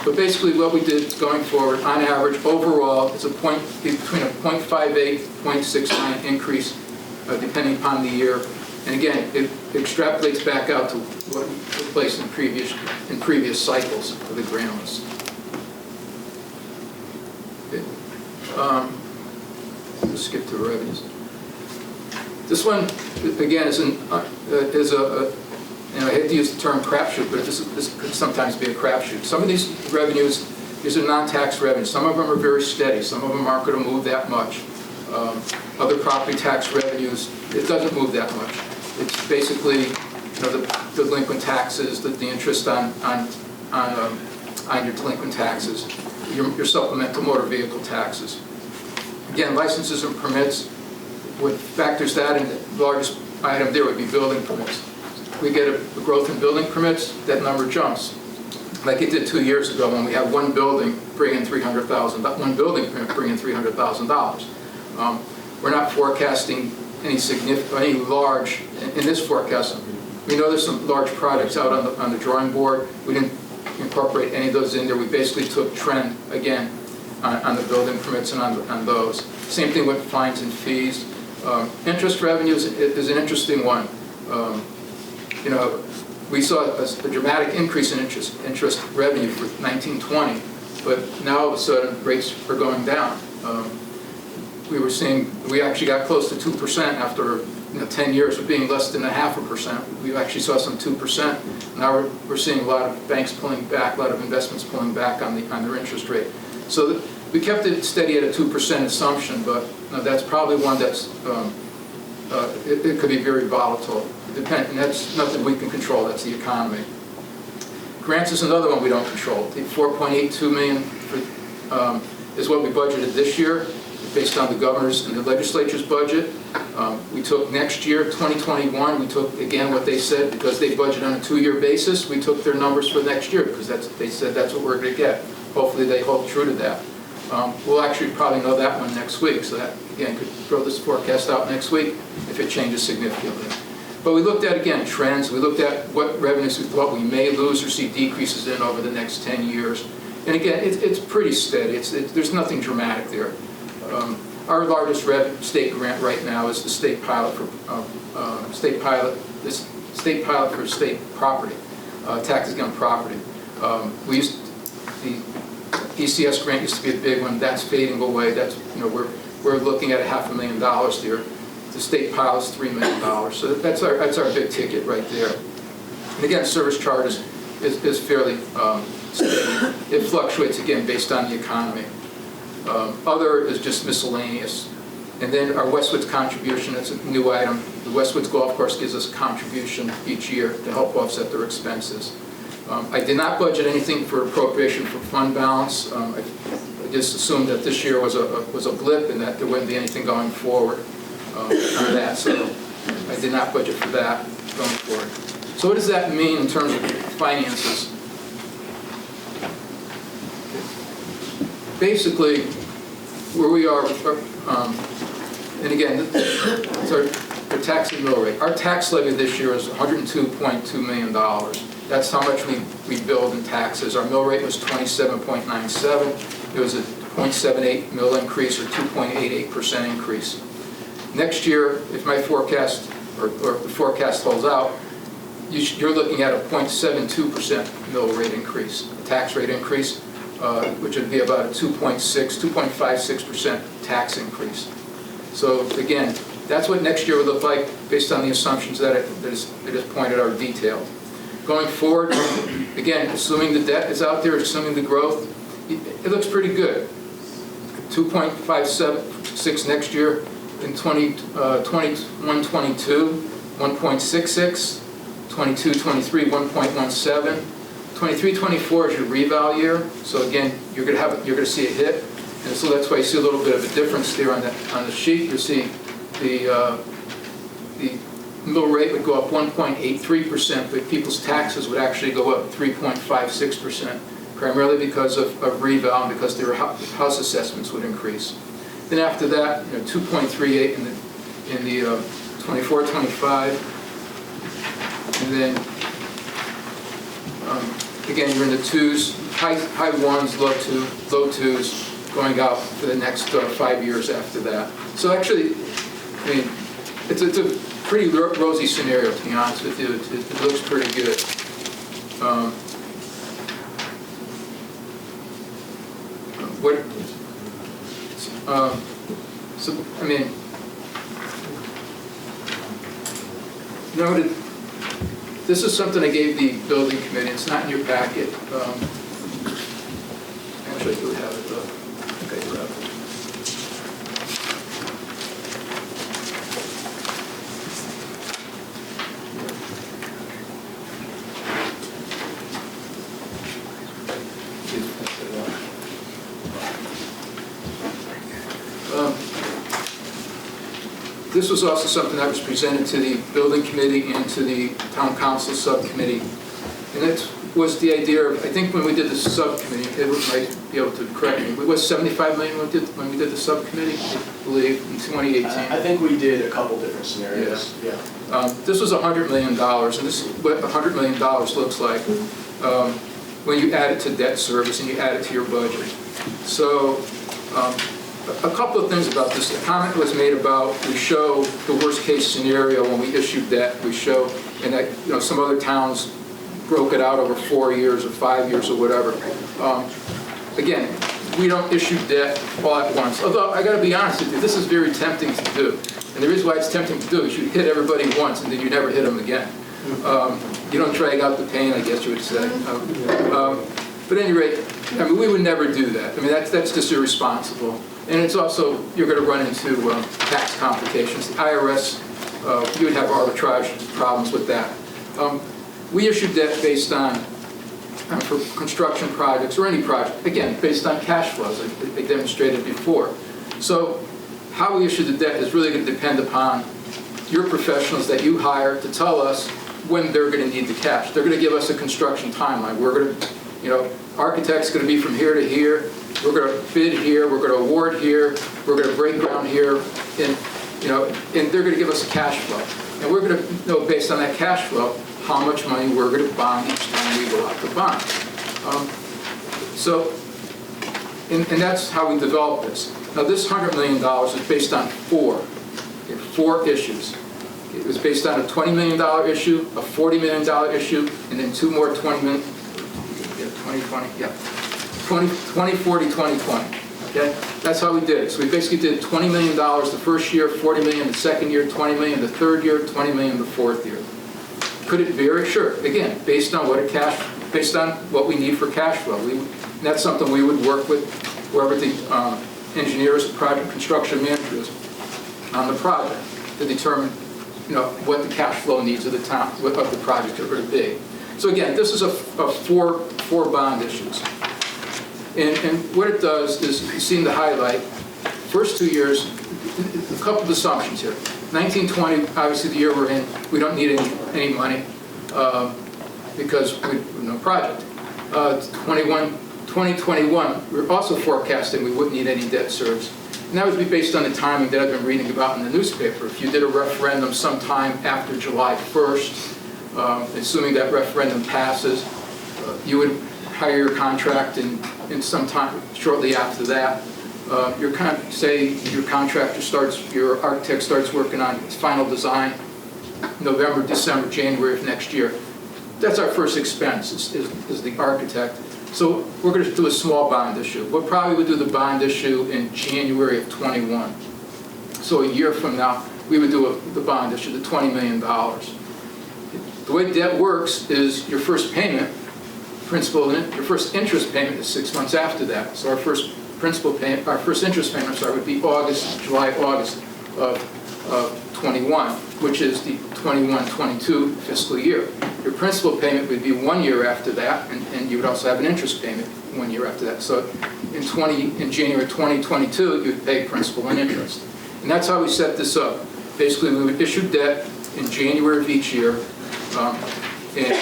But basically what we did going forward, on average, overall, it's between a 0.58, 0.69 increase, depending upon the year. And again, it extrapolates back out to what took place in previous cycles for the grand list. Okay. Let's skip to revenues. This one, again, is I hate to use the term crapshoot, but this could sometimes be a crapshoot. Some of these revenues, these are non-tax revenues. Some of them are very steady. Some of them aren't going to move that much. Other property tax revenues, it doesn't move that much. It's basically, the delinquent taxes, the interest on your delinquent taxes, your supplemental motor vehicle taxes. Again, licenses and permits, what factors that in, the largest item there would be building permits. We get a growth in building permits, that number jumps. Like it did 2 years ago when we had one building bring in $300,000, one building permit bring in $300,000. We're not forecasting any large, in this forecast, we know there's some large projects out on the drawing board. We didn't incorporate any of those in there. We basically took trend, again, on the building permits and on those. Same thing with fines and fees. Interest revenues is an interesting one. We saw a dramatic increase in interest revenue for 1920, but now all of a sudden rates are going down. we actually got close to 2% after 10 years of being less than 0.5%. We actually saw some 2%. Now we're seeing a lot of banks pulling back, a lot of investments pulling back on their interest rate. So we kept it steady at a 2% assumption, but that's probably one that's, it could be very volatile. And that's nothing we can control, that's the economy. Grants is another one we don't control. The $4.82 million is what we budgeted this year, based on the governor's and the legislature's budget. We took next year, 2021, we took, again, what they said, because they budget on a 2-year basis, we took their numbers for next year, because they said that's what we're going to get. Hopefully they hold true to that. We'll actually probably know that one next week, so that, again, could throw this forecast out next week if it changes significantly. But we looked at, again, trends. We looked at what revenues we thought we may lose or see decreases in over the next 10 years. And again, it's pretty steady. There's nothing dramatic there. Our largest state grant right now is the state pilot for state property, taxes on property. The ECS grant used to be a big one. That's fading away. That's, we're looking at $500,000 there. The state pilot's $3 million. So that's our big ticket right there. And again, service charge is fairly steady. It fluctuates again based on the economy. Other is just miscellaneous. And then our Westwoods contribution, that's a new item. The Westwoods Golf Course gives us a contribution each year to help offset their expenses. I did not budget anything for appropriation for fund balance. I just assumed that this year was a blip and that there wouldn't be anything going forward on that. So I did not budget for that going forward. So what does that mean in terms of finances? Basically, where we are, and again, it's our tax and mill rate. Our tax levy this year is $102.2 million. That's how much we billed in taxes. Our mill rate was 27.97. It was a 0.78 mill increase or 2.88% increase. Next year, if my forecast or the forecast holds out, you're looking at a 0.72% mill rate increase, tax rate increase, which would be about a 2.56% tax increase. So again, that's what next year would look like based on the assumptions that it is pointed out detailed. Going forward, again, assuming the debt is out there, assuming the growth, it looks pretty good. 2.56 next year. In 21-22, 1.66, 22-23, 1.17, 23-24 is your reval year. So again, you're going to see a hit, and so that's why you see a little bit of a difference there on the sheet. You see the mill rate would go up 1.83%, but people's taxes would actually go up 3.56%, primarily because of reval and because their house assessments would increase. Then after that, 2.38 in the 24-25, and then again you're in the twos, high ones, low twos, going out for the next 5 years after that. So actually, I mean, it's a pretty rosy scenario, to be honest with you. It looks pretty good. So, I mean, this is something I gave the building committee. It's not in your packet. Actually, I do have it, though. I think I do have it. This was also something that was presented to the building committee and to the town council subcommittee. And it was the idea of, I think when we did the subcommittee, Edward might be able to correct me, it was $75 million when we did the subcommittee, I believe, in 2018. I think we did a couple different scenarios, yeah. This was $100 million, and this is what $100 million looks like when you add it to debt service and you add it to your budget. So, a couple of things about this. A comment was made about we show the worst case scenario when we issued debt. We show, and that some other towns broke it out over 4 years or 5 years or whatever. Again, we don't issue debt all at once. Although, I gotta be honest with you, this is very tempting to do. And the reason why it's tempting to do is you hit everybody once and then you never hit them again. You don't drag out the pain, I guess you would say. But at any rate, I mean, we would never do that. I mean, that's just irresponsible. And it's also, you're gonna run into tax complications. The IRS, you would have arbitrage problems with that. We issue debt based on, for construction projects or any project, again, based on cash flows, like I demonstrated before. So how we issue the debt is really going to depend upon your professionals that you hire to tell us when they're going to need the cash. They're going to give us a construction timeline. We're going to, architect's going to be from here to here. We're going to bid here. We're going to award here. We're going to break ground here. And they're going to give us a cash flow. And we're going to know, based on that cash flow, how much money we're going to bond each time we go out to bond. And that's how we develop this. Now, this $100 million is based on four issues. It was based on a $20 million issue, a $40 million issue, and then two more 20, 40, 2020. Okay? That's how we did it. So we basically did $20 million the first year, $40 million the second year, $20 million the third year, $20 million the fourth year. Could it vary? Sure. Again, based on what we need for cash flow. That's something we would work with whoever the engineers, project construction managers on the project to determine, what the cash flow needs of the town, of the project are going to be. So again, this is a four bond issues. And what it does is, you seem to highlight, first 2 years, a couple of assumptions here. 1920, obviously the year we're in, we don't need any money because we have no project. 2021, we're also forecasting we wouldn't need any debt service. And that would be based on the timing that I've been reading about in the newspaper. If you did a referendum sometime after July 1st, assuming that referendum passes, you would hire your contract in some time shortly after that. Your contractor starts, your architect starts working on its final design November, December, January of next year. That's our first expense, is the architect. So we're going to do a small bond issue. We'll probably would do the bond issue in January of 21. So a year from now, we would do the bond issue, the $20 million. The way debt works is your first payment, principal, your first interest payment is 6 months after that. So our first interest payment, would be July, August of 21, which is the 21-22 fiscal year. Your principal payment would be 1 year after that, and you would also have an interest payment 1 year after that. So in January 2022, you would pay principal and interest. And that's how we set this up. Basically, we would issue debt in January of each year, and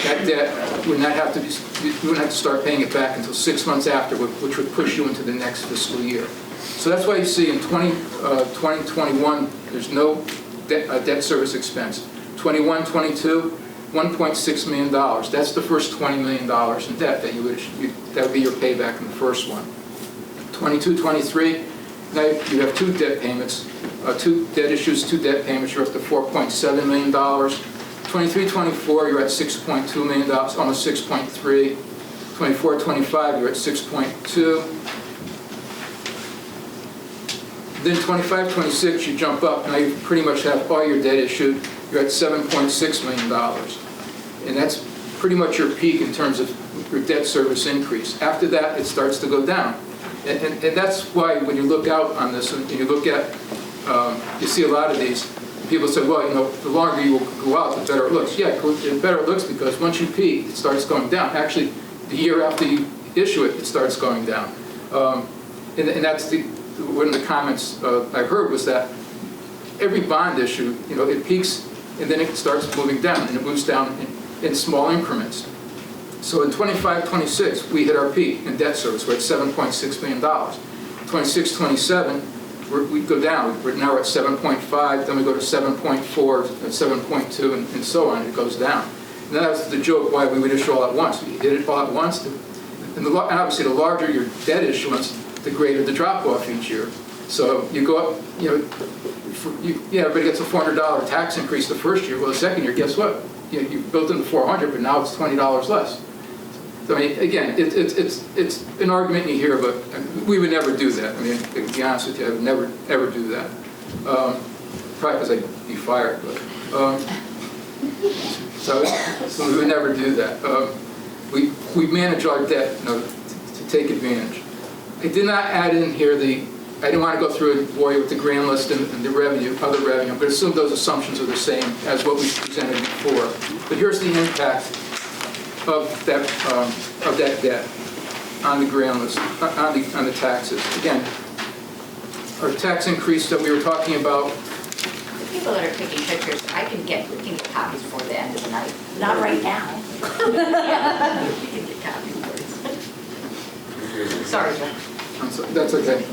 that debt would not have to you wouldn't have to start paying it back until 6 months after, which would push you into the next fiscal year. So that's why you see in 2021, there's no debt service expense. 21, 22, $1.6 million. That's the first $20 million in debt that that would be your payback in the first one. 22, 23, now you have two debt payments, two debt issues, two debt payments. You're up to $4.7 million. 23, 24, you're at $6.2 million, almost 6.3. 24, 25, you're at 6.2. Then 25, 26, you jump up. Now you pretty much have all your debt issued. You're at $7.6 million. And that's pretty much your peak in terms of your debt service increase. After that, it starts to go down. And that's why when you look out on this, and you look at, you see a lot of these, people say, well, the longer you go out, the better it looks. Yeah, the better it looks because once you peak, it starts going down. Actually, the year after you issue it, it starts going down. And that's one of the comments I heard was that every bond issue, it peaks and then it starts moving down, and it moves down in small increments. So in 25, 26, we hit our peak in debt service. We're at $7.6 million. 26, 27, we go down. We're now at 7.5, then we go to 7.4, 7.2, and so on. It goes down. And that was the joke why we would issue all at once. We did it all at once. And obviously, the larger your debt issuance, the greater the drop-off each year. So you go up, everybody gets a $400 tax increase the first year. Well, the second year, guess what? You built in the $400, but now it's $20 less. I mean, again, it's an argument you hear, but we would never do that. I mean, to be honest with you, I would never, ever do that. Probably because I'd be fired, but, so we would never do that. We manage our debt, to take advantage. I did not add in here I didn't want to go through and bore you with the grand list and the revenue, other revenue, but assume those assumptions are the same as what we presented before. But here's the impact of that debt on the grand list, on the taxes. Again, our tax increase that we were talking about. The people that are taking pictures, we can get copies before the end of the night. Not right now. Yeah, we can get copies first. Sorry, John. That's okay.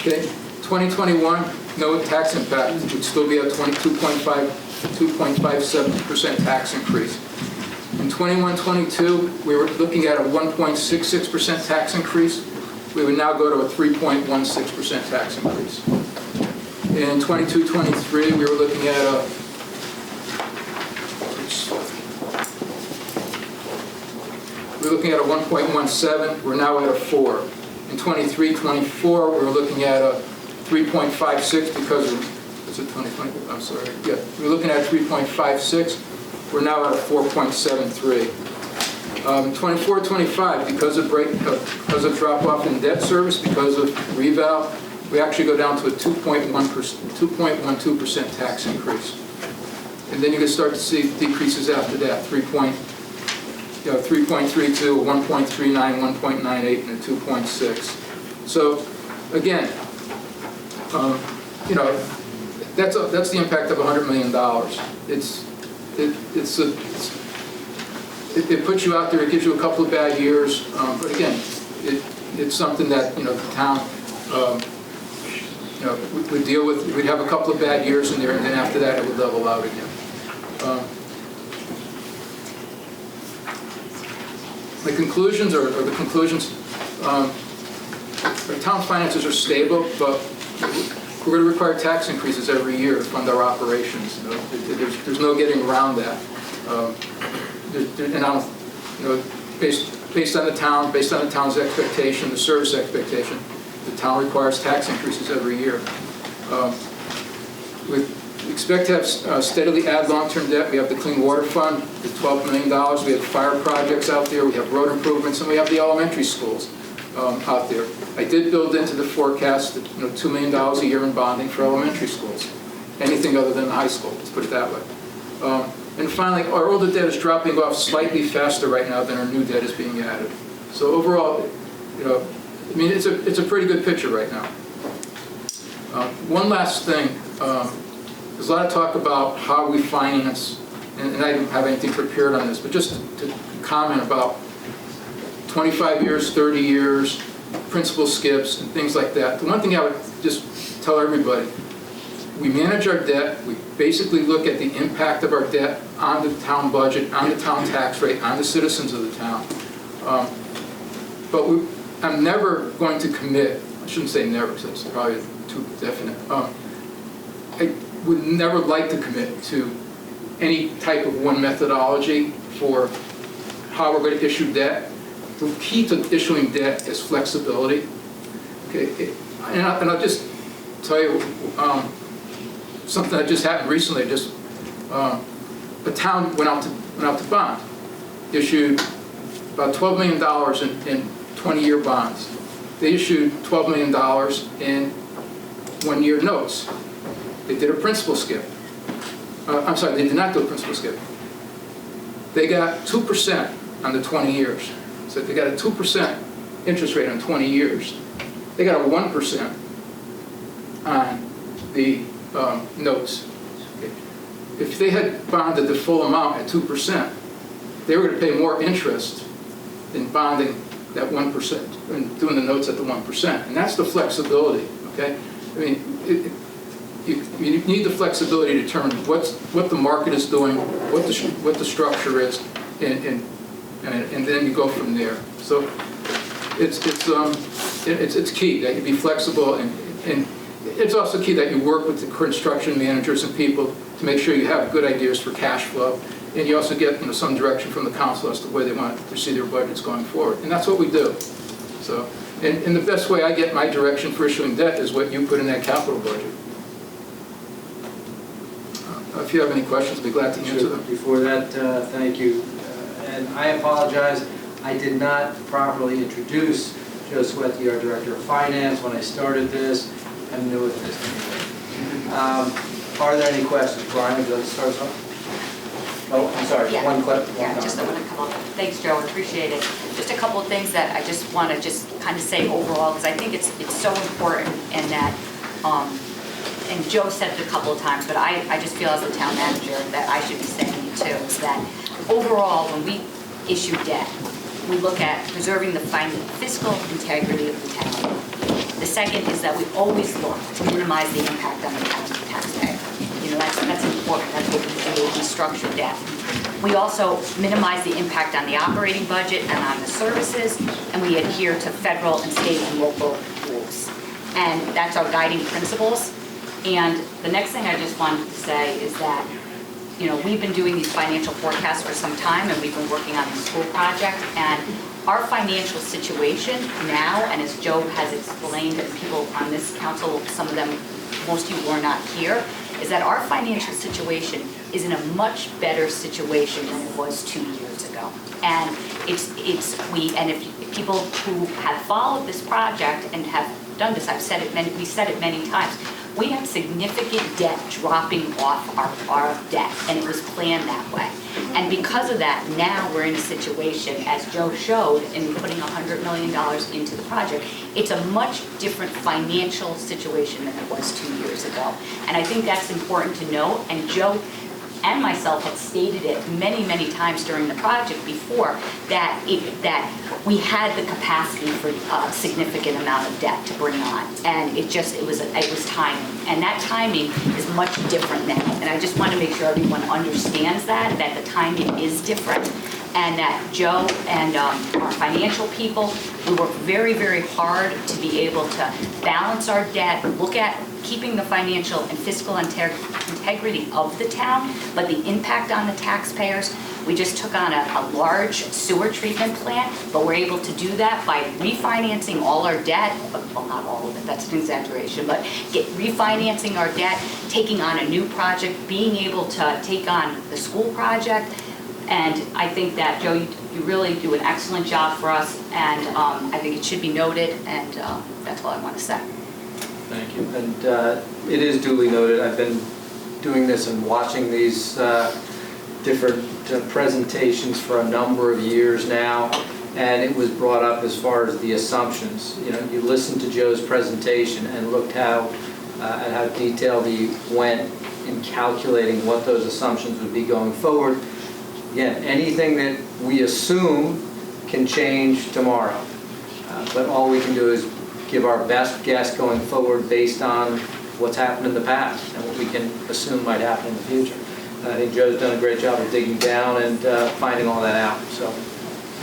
Okay, 2021, no tax impact. We'd still be at 2.57% tax increase. In 21-22, we were looking at a 1.66% tax increase. We would now go to a 3.16% tax increase. In 22-23, we were looking at a We're looking at a 1.17. We're now at a 4. In 23-24, we were looking at a 3.56 because of, is it 2020? I'm sorry. Yeah, we're looking at 3.56. We're now at a 4.73. 24-25, because of drop off in debt service, because of reval, we actually go down to a 2.12% tax increase. And then you can start to see decreases after that, 3.32, 1.39, 1.98, and a 2.6. So again, that's the impact of $100 million. It puts you out there. It gives you a couple of bad years, but again, it's something that the town would deal with. We'd have a couple of bad years in there, and then after that, it would level out again. The conclusions are the conclusions. Our town finances are stable, but we're going to require tax increases every year to fund our operations. There's no getting around that. And based on the town's expectation, the service expectation, the town requires tax increases every year. We expect to have steadily add long-term debt. We have the Clean Water Fund, the $12 million. We have fire projects out there. We have road improvements, and we have the elementary schools out there. I did build into the forecast that $2 million a year in bonding for elementary schools. Anything other than the high school, let's put it that way. And finally, our older debt is dropping off slightly faster right now than our new debt is being added. So overall, it's a pretty good picture right now. One last thing. There's a lot of talk about how we finance, and I don't have anything prepared on this, but just to comment about 25 years, 30 years, principal skips, and things like that. The one thing I would just tell everybody, we manage our debt. We basically look at the impact of our debt on the town budget, on the town tax rate, on the citizens of the town. But I'm never going to commit, I shouldn't say never, because that's probably too definite. I would never like to commit to any type of one methodology for how we're going to issue debt. The key to issuing debt is flexibility. Okay, and I'll just tell you something that just happened recently. A town went out to bond, issued about $12 million in 20-year bonds. They issued $12 million in one-year notes. They did a principal skip. I'm sorry, they did not do a principal skip. They got 2% on the 20 years. So they got a 2% interest rate on 20 years. They got a 1% on the notes. Okay. If they had bonded the full amount at 2%, they were going to pay more interest than bonding that 1% and doing the notes at the 1%. And that's the flexibility. Okay, I mean, you need the flexibility to determine what the market is doing, what the structure is, and then you go from there. So it's key that you be flexible, and it's also key that you work with the construction managers and people to make sure you have good ideas for cash flow and you also get, some direction from the council as to where they want to see their budgets going forward. And that's what we do. So, and the best way I get my direction for issuing debt is what you put in that capital budget. If you have any questions, I'd be glad to answer them. Before that, thank you. And I apologize, I did not properly introduce Joe Sweaty, our Director of Finance, when I started this. I'm new at this. Are there any questions? Brian, would you like to start us off? Oh, I'm sorry, Yeah. one question. Yeah, just I want to come up. Thanks, Joe, appreciate it. Just a couple of things that I just want to kind of say overall, because I think it's so important, and that, and Joe said it a couple of times, but I just feel as a town manager that I should be saying it too, is that overall, when we issue debt, we look at preserving the fiscal integrity of the town. The second is that we always look to minimize the impact on the taxpayer. That's important. That's what we do. We structure debt. We also minimize the impact on the operating budget and on the services, and we adhere to federal and state and local rules. And that's our guiding principles. And the next thing I just wanted to say is that, we've been doing these financial forecasts for some time, and we've been working on the school project, and our financial situation now, and as Joe has explained, and people on this council, some of them, most of you were not here, is that our financial situation is in a much better situation than it was 2 years ago. And if people who have followed this project and have done this, we said it many times, we have significant debt dropping off our debt, and it was planned that way. And because of that, now we're in a situation, as Joe showed, in putting $100 million into the project, it's a much different financial situation than it was 2 years ago. And I think that's important to note, and Joe and myself had stated it many, many times during the project before, that we had the capacity for a significant amount of debt to bring on, and it was timing, and that timing is much different now. And I just want to make sure everyone understands that the timing is different, and that Joe and our financial people, we work very, very hard to be able to balance our debt, look at keeping the financial and fiscal integrity of the town, but the impact on the taxpayers. We just took on a large sewer treatment plant, but we're able to do that by refinancing all our debt. Well, not all of it, that's an exaggeration, but refinancing our debt, taking on a new project, being able to take on the school project. And I think that, Joe, you really do an excellent job for us, and I think it should be noted, and that's all I want to say. Thank you. And it is duly noted. I've been doing this and watching these different presentations for a number of years now, and it was brought up as far as the assumptions. You listened to Joe's presentation and looked at how detailed he went in calculating what those assumptions would be going forward. Again, anything that we assume can change tomorrow, but all we can do is give our best guess going forward based on what's happened in the past and what we can assume might happen in the future. And I think Joe's done a great job of digging down and finding all that out. So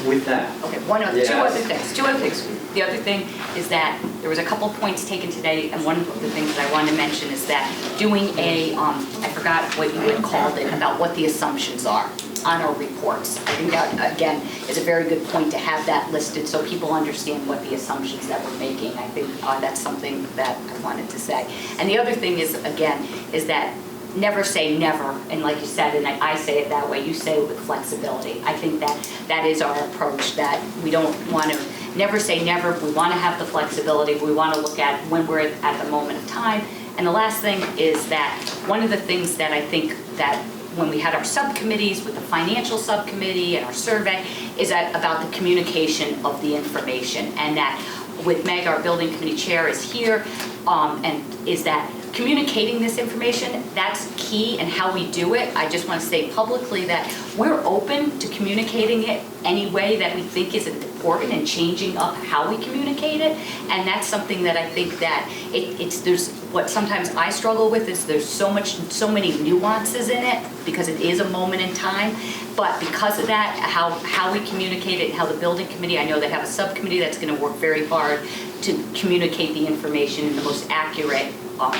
with that. Okay, two other things. The other thing is that there was a couple points taken today, and one of the things that I wanted to mention is that doing I forgot what you had called it, about what the assumptions are on our reports. I think that, again, is a very good point to have that listed so people understand what the assumptions that we're making. I think that's something that I wanted to say. And the other thing is, again, is that never say never, and like you said, and I say it that way, you say it with flexibility. I think that is our approach, that we don't want to never say never. We want to have the flexibility. We want to look at when we're at the moment of time. And the last thing is that one of the things that I think that when we had our subcommittees with the financial subcommittee and our survey is about the communication of the information, and that with Meg, our building committee chair, is here, and is that communicating this information, that's key, and how we do it. I just want to say publicly that we're open to communicating it any way that we think is important and changing up how we communicate it. And that's something that I think that there's what sometimes I struggle with is there's so many nuances in it because it is a moment in time. But because of that, how we communicate it and how the building committee, I know they have a subcommittee that's going to work very hard to communicate the information in the most accurate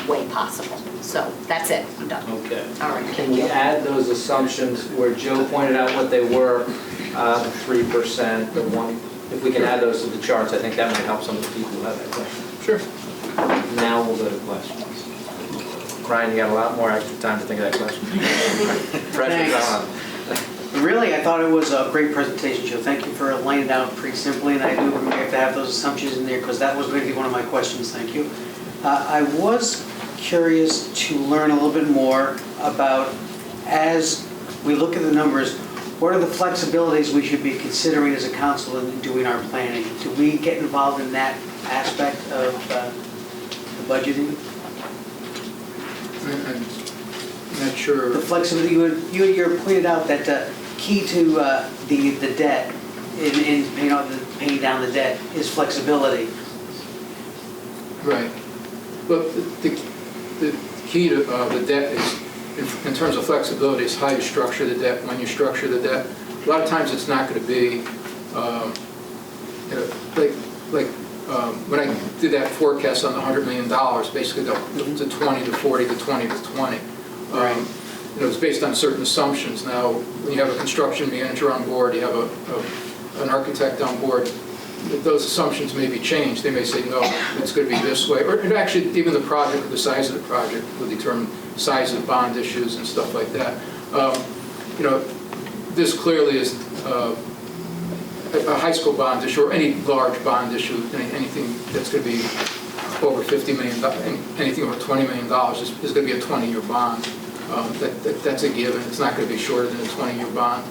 way possible. So that's it, I'm done. Okay. All right, Can thank we you. add those assumptions where Joe pointed out what they were, the 3%, the one, if we can add those to the charts, I think that might help some of the people who have that question. Sure. Now we'll go to questions. Brian, you got a lot more extra time to think of that question. Pressure's on. Really, I thought it was a great presentation, Joe. Thank you for laying it out pretty simply, and I do remember you have to have those assumptions in there because that was going to be one of my questions. Thank you. I was curious to learn a little bit more about, as we look at the numbers, what are the flexibilities we should be considering as a council in doing our planning? Do we get involved in that aspect of the budgeting? I'm not sure. The flexibility, you pointed out that key to the debt in paying down the debt is flexibility. Right. But the key to the debt is, in terms of flexibility, is how you structure the debt, when you structure the debt. A lot of times it's not going to be, when I did that forecast on the $100 million, basically the 20 to 40, the 20 to 20. Right. It's based on certain assumptions. Now, when you have a construction manager on board, you have an architect on board, those assumptions may be changed. They may say, no, it's going to be this way. Or actually, even the project, the size of the project will determine size of bond issues and stuff like that. This clearly is a high school bond issue, or any large bond issue, anything that's going to be over $50 million, anything over $20 million is going to be a 20-year bond. That's a given. It's not going to be shorter than a 20-year bond.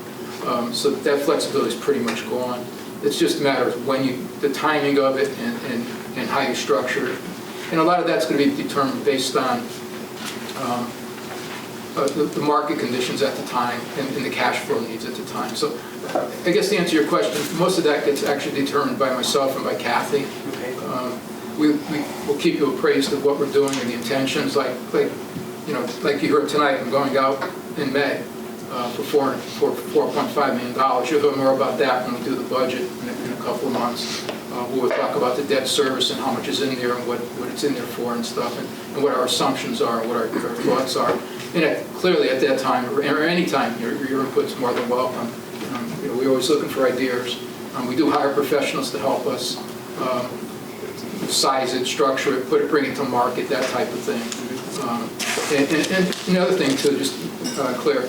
So that flexibility is pretty much gone. It's just a matter of the timing of it and how you structure it. And a lot of that's going to be determined based on the market conditions at the time and the cash flow needs at the time. So I guess to answer your question, most of that gets actually determined by myself and by Kathy. Okay. We'll keep you appraised of what we're doing and the intentions. Like you heard tonight, I'm going out in May for $4.5 million. You'll hear more about that when we do the budget in a couple of months. We'll talk about the debt service and how much is in there and what it's in there for and stuff, and what our assumptions are and what our thoughts are. And clearly at that time, or any time, your input's more than welcome. We're always looking for ideas. We do hire professionals to help us size it, structure it, bring it to market, that type of thing. And another thing too, just clear,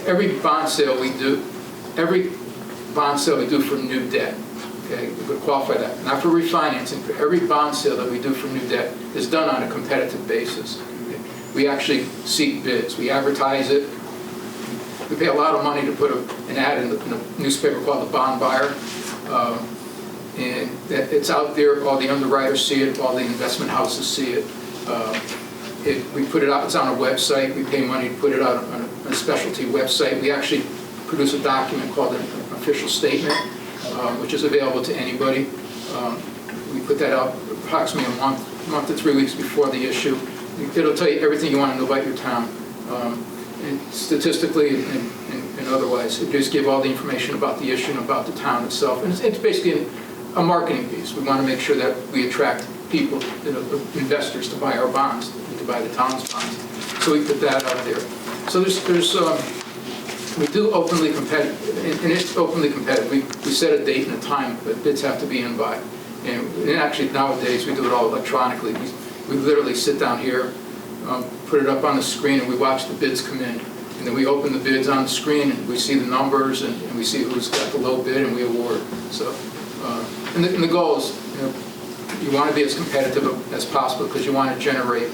every bond sale we do for new debt. Okay, we would qualify that. Not for refinancing, but every bond sale that we do for new debt is done on a competitive basis. Okay? We actually seek bids. We advertise it. We pay a lot of money to put an ad in a newspaper called The Bond Buyer. And it's out there. All the underwriters see it. All the investment houses see it. We put it out. It's on a website. We pay money to put it out on a specialty website. We actually produce a document called an official statement, which is available to anybody. We put that out approximately a month to 3 weeks before the issue. It'll tell you everything you want to know about your town, and statistically and otherwise. It just give all the information about the issue and about the town itself. And it's basically a marketing piece. We want to make sure that we attract people, investors, to buy our bonds, to buy the town's bonds. So we put that out there. So we do openly competitive, and it's openly competitive. We set a date and a time that bids have to be in by. And actually nowadays we do it all electronically. We literally sit down here, put it up on the screen, and we watch the bids come in. And then we open the bids on the screen, and we see the numbers, and we see who's got the low bid, and we award. So, and the goal is, you want to be as competitive as possible because you want to generate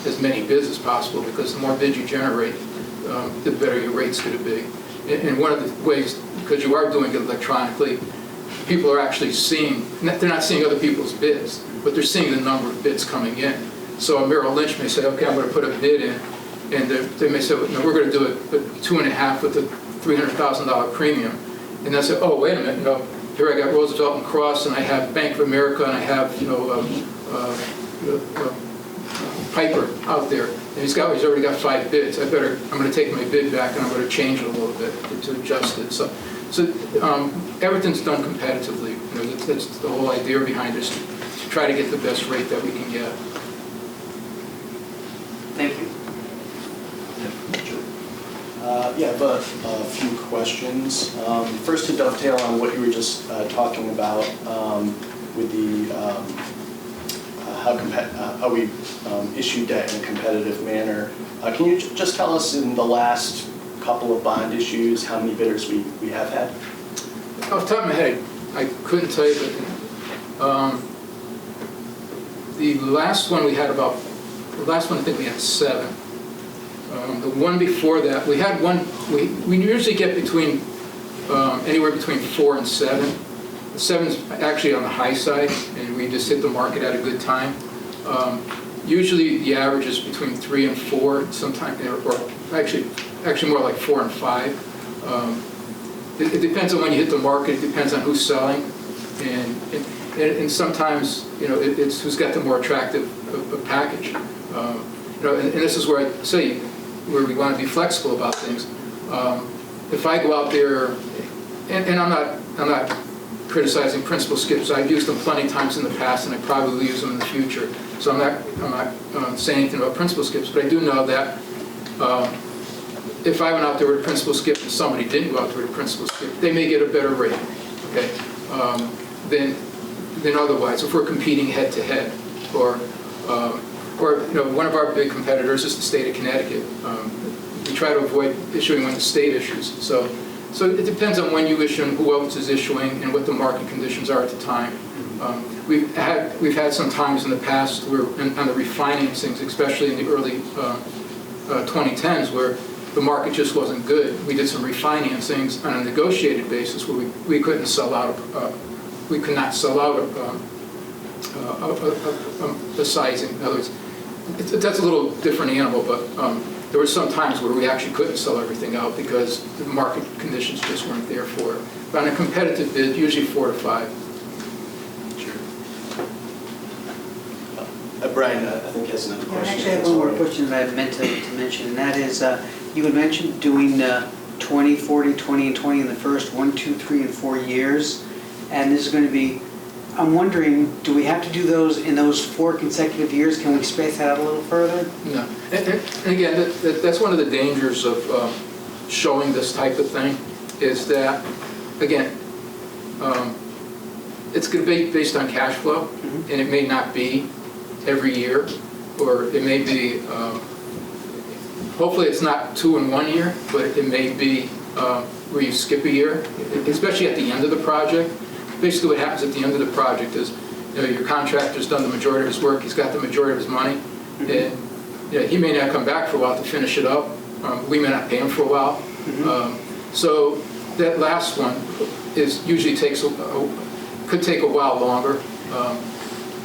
as many bids as possible, because the more bids you generate, the better your rate's going to be. And one of the ways, because you are doing it electronically, people are actually seeing, they're not seeing other people's bids, but they're seeing the number of bids coming in. So Merrill Lynch may say, okay, I'm going to put a bid in, and they may say, no, we're going to do it at 2.5 with a $300,000 premium. And they'll say, oh, wait a minute, here I got Roosevelt and Cross, and I have Bank of America, and I have, Piper out there. And he's already got 5 bids. I'm going to take my bid back, and I'm going to change it a little bit to adjust it. So everything's done competitively. That's the whole idea behind this, to try to get the best rate that we can get. Yeah, I have a few questions. First, to dovetail on what you were just talking about with the how we issue debt in a competitive manner. Can you just tell us in the last couple of bond issues how many bidders we have had? Off the top of my head, I couldn't tell you, but the last one I think we had 7. The one before that, we had one, we usually get between, anywhere between 4 and 7. The 7's actually on the high side, and we just hit the market at a good time. Usually the average is between 3 and 4, sometimes, or actually more like 4 and 5. It depends on when you hit the market, it depends on who's selling, and sometimes, it's who's got the more attractive package. And this is where I say, where we want to be flexible about things. If I go out there, and I'm not criticizing principal skips. I've used them plenty of times in the past, and I probably will use them in the future. So I'm not saying anything about principal skips, but I do know that if I went out there with a principal skip and somebody didn't go out there with a principal skip, they may get a better rate, okay, than otherwise if we're competing head to head, or one of our big competitors is the state of Connecticut. We try to avoid issuing when the state issues. So it depends on when you issue and who else is issuing and what the market conditions are at the time. We've had some times in the past where on the refinancings, especially in the early 2010s, where the market just wasn't good. We did some refinancings on a negotiated basis where we couldn't sell out. We could not sell out a sizing. In other words, that's a little different animal, but there were some times where we actually couldn't sell everything out because the market conditions just weren't there for it. But on a competitive bid, usually 4 to 5. Sure. Brian, I think has another Yeah, question. actually, I have one more question that I meant to mention, and that is, you had mentioned doing 20, 40, 20, and 20 in the first 1, 2, 3, and 4 years, and this is going to be, I'm wondering, do we have to do those in those 4 consecutive years? Can we space that out a little further? No. And again, that's one of the dangers of showing this type of thing, is that, again, it's going to be based on cash flow, and it may not be every year, or it may be, hopefully it's not 2 in 1 year, but it may be where you skip a year, especially at the end of the project. Basically what happens at the end of the project is, your contractor's done the majority of his work, he's got the majority of his money, and he may not come back for a while to finish it up. We may not pay him for a while. So that last one usually could take a while longer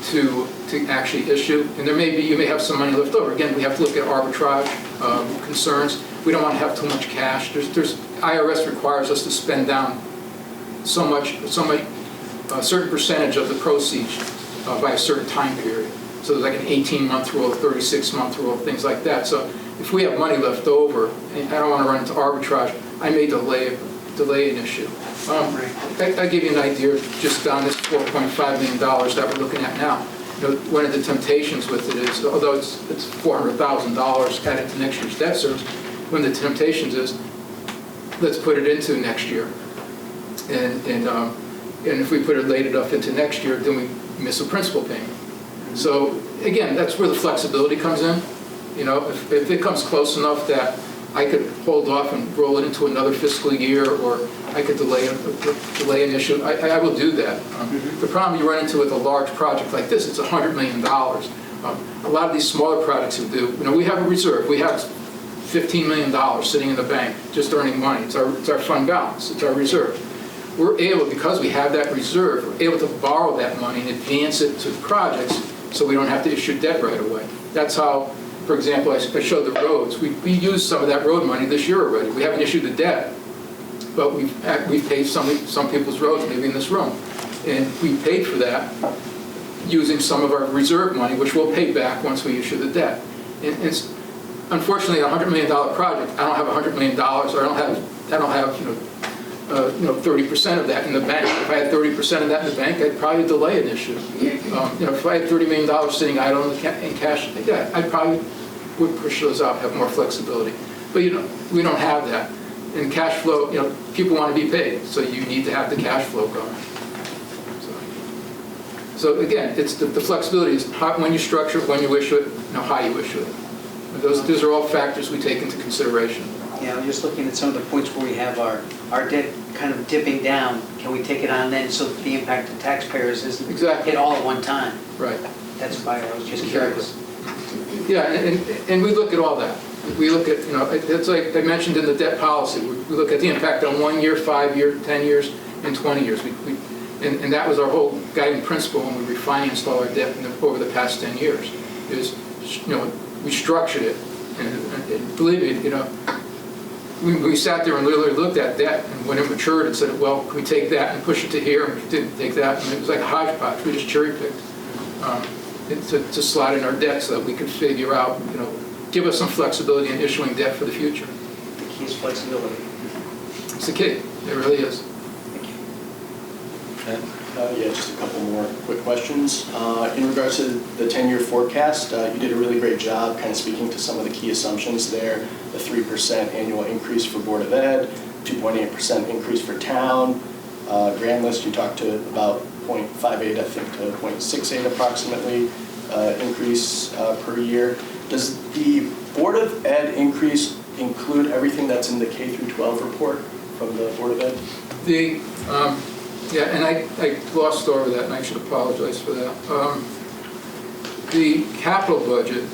to actually issue, and you may have some money left over. Again, we have to look at arbitrage concerns. We don't want to have too much cash. IRS requires us to spend down a certain percentage of the proceeds by a certain time period. So there's like an 18-month rule, a 36-month rule, things like that. So if we have money left over, and I don't want to run into arbitrage, I may delay an issue. I'll give you an idea just on this $4.5 million that we're looking at now. One of the temptations with it is, although it's $400,000 added to next year's debt service, one of the temptations is, let's put it into next year. And if we put it late enough into next year, then we miss a principal payment. So again, that's where the flexibility comes in. If it comes close enough that I could hold off and roll it into another fiscal year, or I could delay an issue, I will do that. The problem you run into with a large project like this, it's $100 million. A lot of these smaller projects we do, we have a reserve. We have $15 million sitting in the bank, just earning money. It's our fund balance. It's our reserve. We're able, because we have that reserve, we're able to borrow that money and advance it to the projects so we don't have to issue debt right away. That's how, for example, I showed the roads. We used some of that road money this year already. We haven't issued the debt, but we've paid some people's roads, maybe in this room. And we paid for that using some of our reserve money, which we'll pay back once we issue the debt. And it's, unfortunately, a $100 million project, I don't have $100 million, or I don't have 30% of that in the bank. If I had 30% of that in the bank, I'd probably delay an issue. If I had $30 million sitting idle in cash, I probably would push those out, have more flexibility. But we don't have that. And cash flow, people want to be paid, so you need to have the cash flow going. So again, it's the flexibility is when you structure it, when you issue it, how you issue it. Those are all factors we take into consideration. Yeah, I'm just looking at some of the points where we have our debt kind of dipping down. Can we take it on then so that the impact to taxpayers isn't hit all at one time? Right. That's why I was just curious. Yeah, and we look at all that. We look at, it's like I mentioned in the debt policy, we look at the impact on 1 year, 5 years, 10 years, and 20 years. And that was our whole guiding principle when we refinanced all our debt over the past 10 years. Is, we structured it, and believe me, we sat there and literally looked at debt, and when it matured, and said, well, can we take that and push it to here, and we didn't take that, and it was like a hodgepodge. We just cherry picked to slot in our debt so that we could figure out, give us some flexibility in issuing debt for the future. The key is flexibility. It's the key. It really is. Yeah, just a couple more quick questions. In regards to the 10-year forecast, you did a really great job kind of speaking to some of the key assumptions there. The 3% annual increase for Board of Ed, 2.8% increase for town. Grand list, you talked to about 0.58, I think, to 0.68 approximately increase per year. Does the Board of Ed increase include everything that's in the K through 12 report from the Board of Ed? Yeah, and I glossed over that, and I should apologize for that. The capital budget,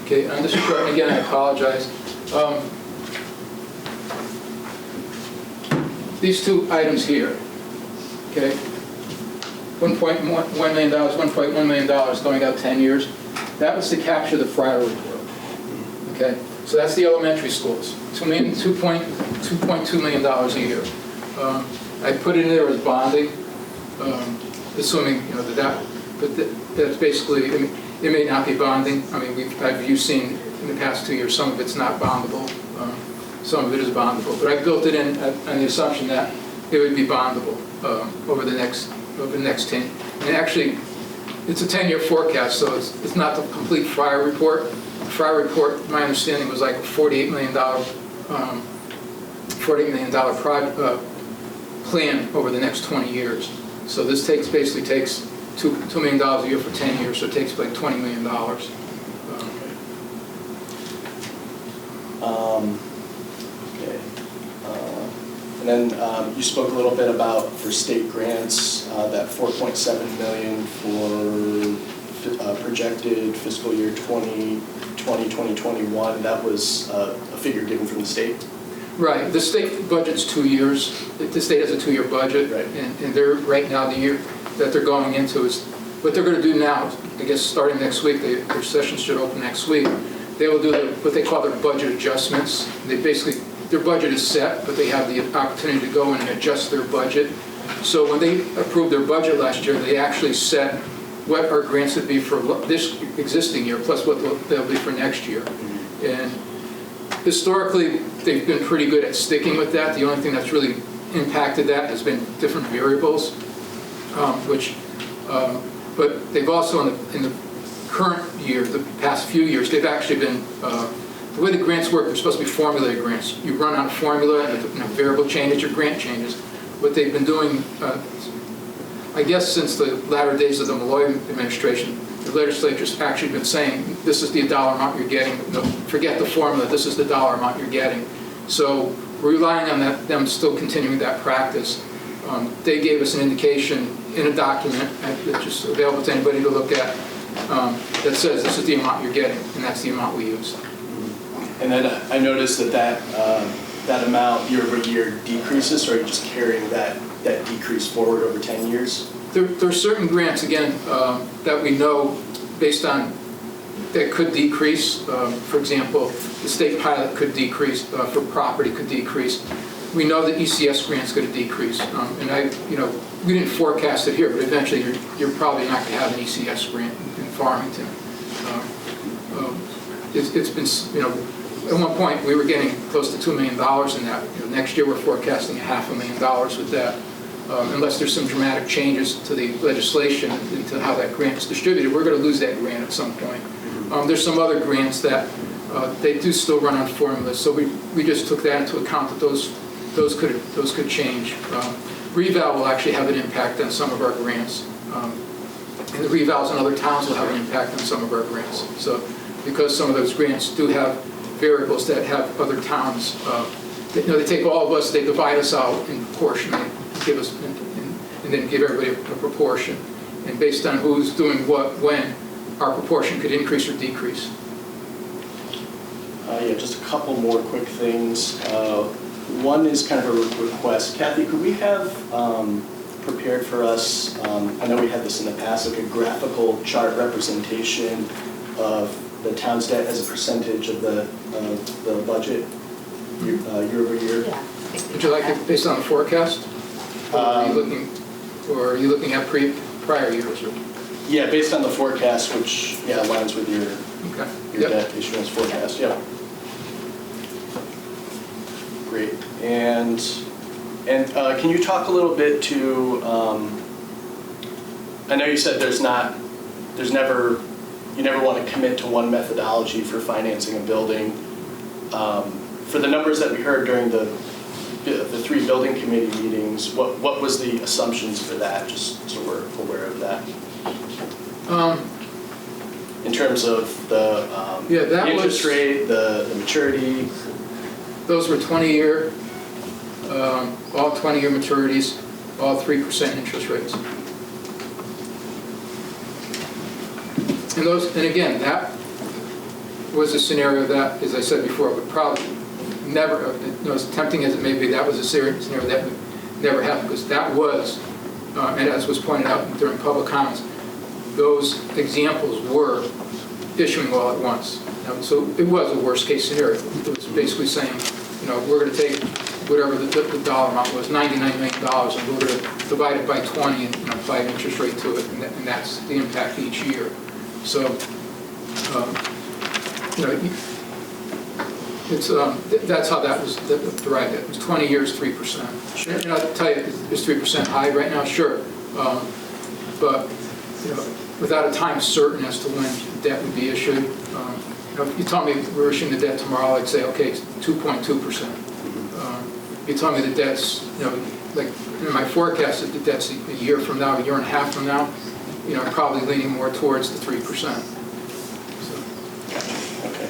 okay, on this chart, again, I apologize. These two items here, okay, $1.1 million, $1.1 million going out 10 years. That was to capture the Friar report. Okay, so that's the elementary schools. $2.2 million a year. I put it in there as bonding, assuming that's basically. It may not be bonding. I mean, you've seen in the past 2 years some of it's not bondable, some of it is bondable. But I built it in on the assumption that it would be bondable over the next 10. And actually. It's a 10-year forecast, so it's not the complete Friar report. The Friar report, my understanding, was like a $48 million plan over the next 20 years. So this basically takes $2 million a year for 10 years, so it takes like $20 million. Okay. And then you spoke a little bit about for state grants, that $4.7 million for projected fiscal year 2020, 2021. That was a figure given from the state? Right. The state budget's 2 years. The state has a 2-year budget, right. And they're right now the year that they're going into is what they're going to do now. I guess starting next week, their sessions should open next week. They will do what they call their budget adjustments. They basically. Their budget is set, but they have the opportunity to go in and adjust their budget. So when they approved their budget last year, they actually set what our grants would be for this existing year, plus what they'll be for next year. And historically, they've been pretty good at sticking with that. The only thing that's really impacted that has been different variables, but they've also in the current year, the past few years, they've actually been. The way the grants work, they're supposed to be formulated grants. You run on a formula, and if variable changes, your grant changes. What they've been doing, I guess since the latter days of the Malloy administration, the legislature's actually been saying, this is the dollar amount you're getting. Forget the formula, this is the dollar amount you're getting. So we're relying on them still continuing that practice. They gave us an indication in a document that's just available to anybody to look at that says this is the amount you're getting, and that's the amount we use. And then I noticed that amount year over year decreases, or are you just carrying that decrease forward over 10 years? There are certain grants, again, that we know based on that could decrease. For example, the state pilot could decrease, for property could decrease. We know that ECS grant's going to decrease. And we didn't forecast it here, but eventually you're probably not going to have an ECS grant in Farmington. It's been, at one point, we were getting close to $2 million in that. Next year, we're forecasting $500,000 with that. unless there's some dramatic changes to the legislation into how that grant is distributed, we're going to lose that grant at some point. There's some other grants that they do still run on formulas, so we just took that into account that those could change. Reval will actually have an impact on some of our grants. And the revals in other towns will have an impact on some of our grants. So because some of those grants do have variables that have other towns, they take all of us, they divide us out in proportion, give us, and then give everybody a proportion. And based on who's doing what, when, our proportion could increase or decrease. Yeah, just a couple more quick things. One is kind of a request. Kathy, could we have prepared for us, I know we had this in the past, like a graphical chart representation of the town's debt as a percentage of the budget year over year? Yeah. Would you like it based on the forecast? Or are you looking at prior years? Or? Yeah, based on the forecast, which aligns with your Okay. debt issuance forecast. Yeah. Great. And can you talk a little bit to? I know you said you never want to commit to one methodology for financing a building. For the numbers that we heard during the 3 building committee meetings, what was the assumptions for that? Just so we're aware of that. In terms of the interest rate, the maturity. Those were 20-year, all 20-year maturities, all 3% interest rates. And again, that was a scenario that, as I said before, would probably never, as tempting as it may be, that was a scenario that would never happen, because that was, and as was pointed out during public comments, those examples were issuing all at once. So it was a worst case scenario. It was basically saying, we're going to take whatever the dollar amount was, $99 million, and we're going to divide it by 20 and apply an interest rate to it, and that's the impact each year. So, it's that's how that was derived. It was 20 years, 3%. And I'll tell you, is 3% high right now? Sure, but without a time certain as to when the debt would be issued. If you tell me we're issuing the debt tomorrow, I'd say, okay, it's 2.2%. If you tell me the debt's, like in my forecast, that the debt's a year from now, a year and a half from now, I'm probably leaning more towards the 3%. Okay.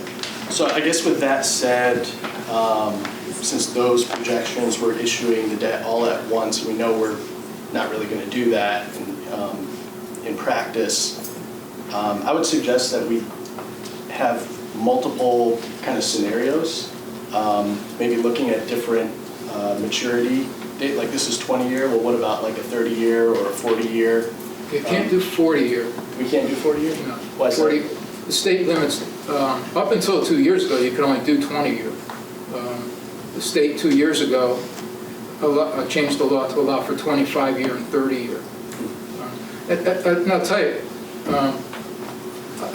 So I guess with that said, since those projections were issuing the debt all at once, we know we're not really going to do that in practice. I would suggest that we have multiple kind of scenarios, maybe looking at different maturity date. Like this is 20-year. Well, what about like a 30-year or a 40-year? You can't do 40-year. We can't do 40-year? No. Why is 40. that? The state limits, up until 2 years ago, you could only do 20-year. The state 2 years ago changed the law to allow for 25-year and 30-year. And I'll tell you,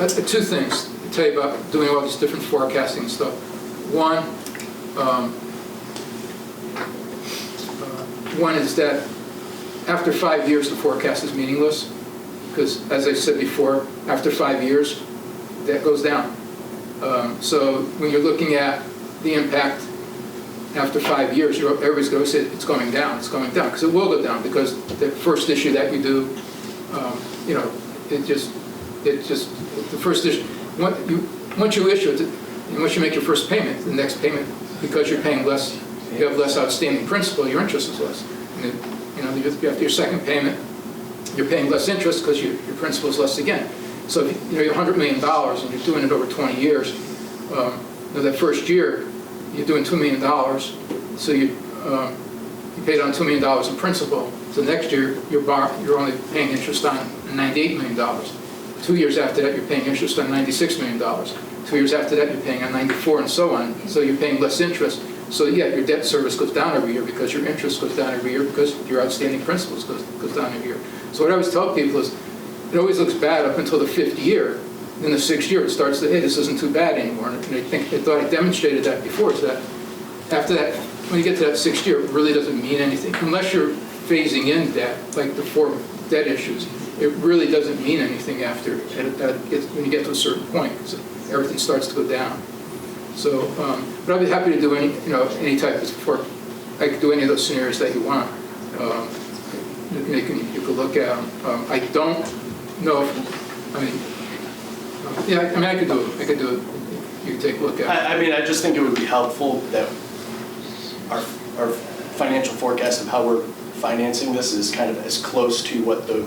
2 things to tell you about doing all these different forecasting and stuff. One is that after 5 years, the forecast is meaningless, because, as I said before, after 5 years, that goes down. So when you're looking at the impact after 5 years, everybody's going to say it's going down, because it will go down, because the first issue that you do, the first issue, once you issue it, and once you make your first payment, the next payment, because you're paying less, you have less outstanding principal, your interest is less. And then, after your second payment, you're paying less interest because your principal is less again. So if you're $100 million and you're doing it over 20 years, that first year you're doing $2 million, so you paid on $2 million in principal. So next year you're only paying interest on $98 million. 2 years after that you're paying interest on $96 million. 2 years after that you're paying on 94 and so on. So you're paying less interest. So yeah, your debt service goes down every year because your interest goes down every year because your outstanding principal goes down every year. So what I always tell people is, it always looks bad up until the 5th year. Then the 6th year it starts to, hey, this isn't too bad anymore. And I thought I demonstrated that before, is that after that, when you get to that 6th year, it really doesn't mean anything. Unless you're phasing in debt, like the 4 debt issues, it really doesn't mean anything after, when you get to a certain point, so everything starts to go down. So, but I'd be happy to do any type of I could do any of those scenarios that you want. You could look at them. I don't know if, I could do it. I could do it. You could take a look at it. I just think it would be helpful that our financial forecast of how we're financing this is kind of as close to what the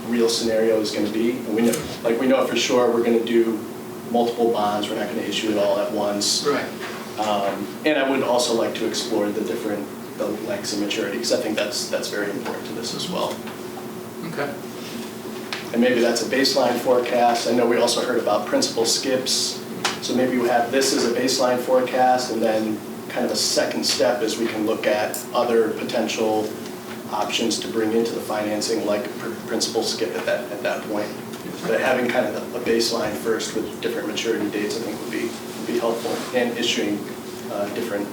real scenario is going to be. And we know for sure we're going to do multiple bonds. We're not going to issue it all at once. Right. And I would also like to explore the lengths of maturity, because I think that's very important to this as well. Okay. And maybe that's a baseline forecast. I know we also heard about principal skips. So maybe we have this as a baseline forecast, and then kind of a second step is we can look at other potential options to bring into the financing, like principal skip at that point. But having kind of a baseline first with different maturity dates, I think would be helpful, and issuing different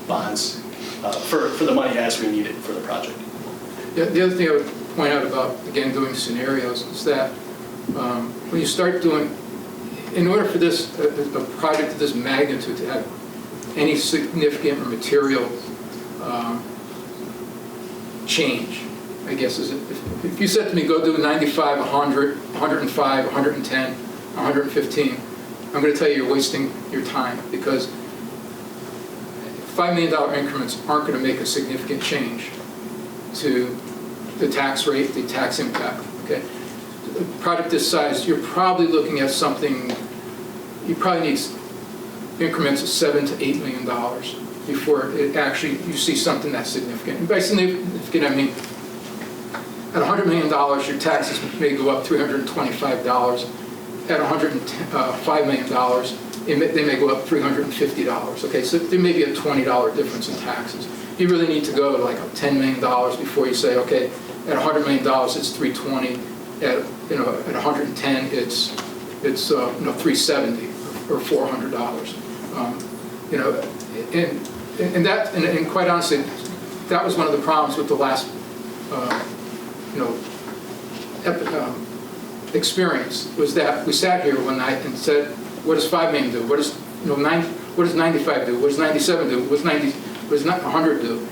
bonds for the money as we need it for the project. Yeah, the other thing I would point out about, again, doing scenarios is that when you start doing, in order for this, a project of this magnitude to have any significant or material change, I guess, is if you said to me, go do 95, 100, 105, 110, 115, I'm going to tell you you're wasting your time, because $5 million increments aren't going to make a significant change to the tax rate, the tax impact. Okay, a project this size, you're probably looking at something. You probably need increments of $7 to $8 million before it actually you see something that's significant. And by significant, I mean at $100 million, your taxes may go up $325. At $105 million, they may go up $350. Okay, so there may be a $20 difference in taxes. You really need to go to like $10 million before you say, okay, at $100 million it's $320. At 110 it's $370 or $400. And quite honestly, that was one of the problems with the last experience, was that we sat here one night and said, what does $5 million do? What does 95 do? What does 97 do? What does 100 do?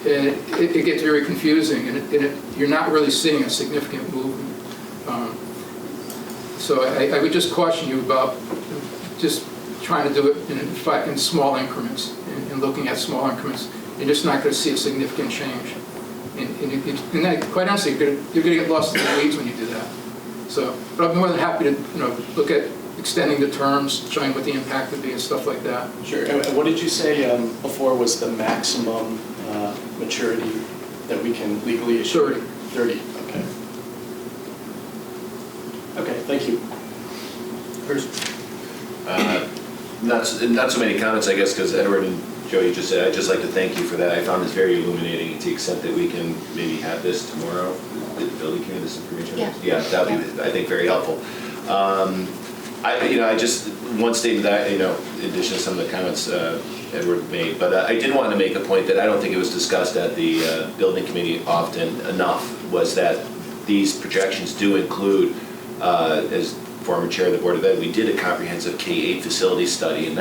And it gets very confusing, and you're not really seeing a significant movement. So I would just caution you about just trying to do it in small increments and looking at small increments. You're just not going to see a significant change. And that, quite honestly, you're going to get lost in the weeds when you do that. So, but I'm more than happy to look at extending the terms, showing what the impact would be and stuff like that. Sure. And what did you say before was the maximum maturity that we can legally issue? 30. Okay. Okay. Thank you. Not so many comments, I guess, because Edward and Joey just said. I'd just like to thank you for that. I found this very illuminating, to the extent that we can maybe have this tomorrow. The building committee, this information. Yeah, that would be, I think, very helpful. I just one statement that in addition to some of the comments Edward made, but I did want to make a point that I don't think it was discussed at the building committee often enough, was that these projections do include, as former chair of the Board of Ed, we did a comprehensive K-8 facility study, and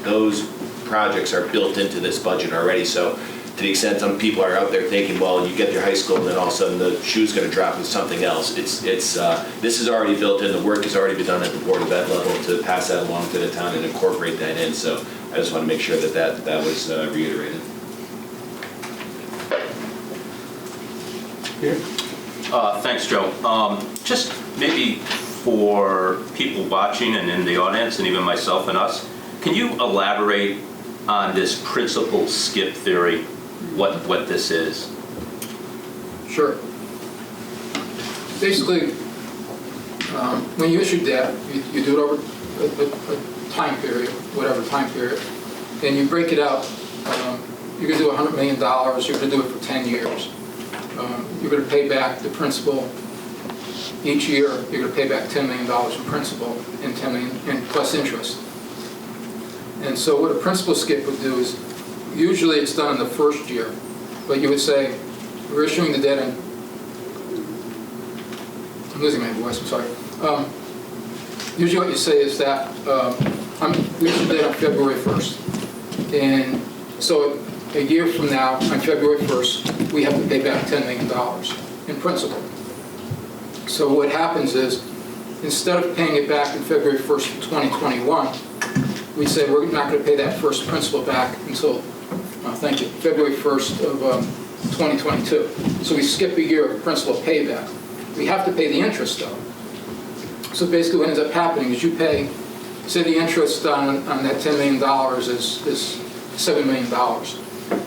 those projects are built into this budget already. So to the extent some people are out there thinking, well, you get your high school and then all of a sudden the shoe's going to drop with something else, this is already built in. The work has already been done at the Board of Ed level to pass that along to the town and incorporate that in. So I just want to make sure that was reiterated. Here. Thanks, Joe. Just maybe for people watching and in the audience, and even myself and us, can you elaborate on this principal skip theory, what this is? Sure. Basically, when you issue debt, you do it over a time period, whatever time period, and you break it out. You're going to do $100 million. You're going to do it for 10 years. You're going to pay back the principal. Each year, you're going to pay back $10 million in principal and $10 million and plus interest. And so what a principal skip would do is, usually it's done in the first year, but you would say, we're issuing the debt in, I'm losing my voice, I'm sorry. Usually what you say is that we issue the debt on February 1st. And so a year from now, on February 1st, we have to pay back $10 million in principal. So what happens is, instead of paying it back in February 1st of 2021, we say we're not going to pay that first principal back until, thank you, February 1st of 2022. So we skip a year of principal payback. We have to pay the interest though. So basically what ends up happening is you pay, say the interest on that $10 million is $7 million.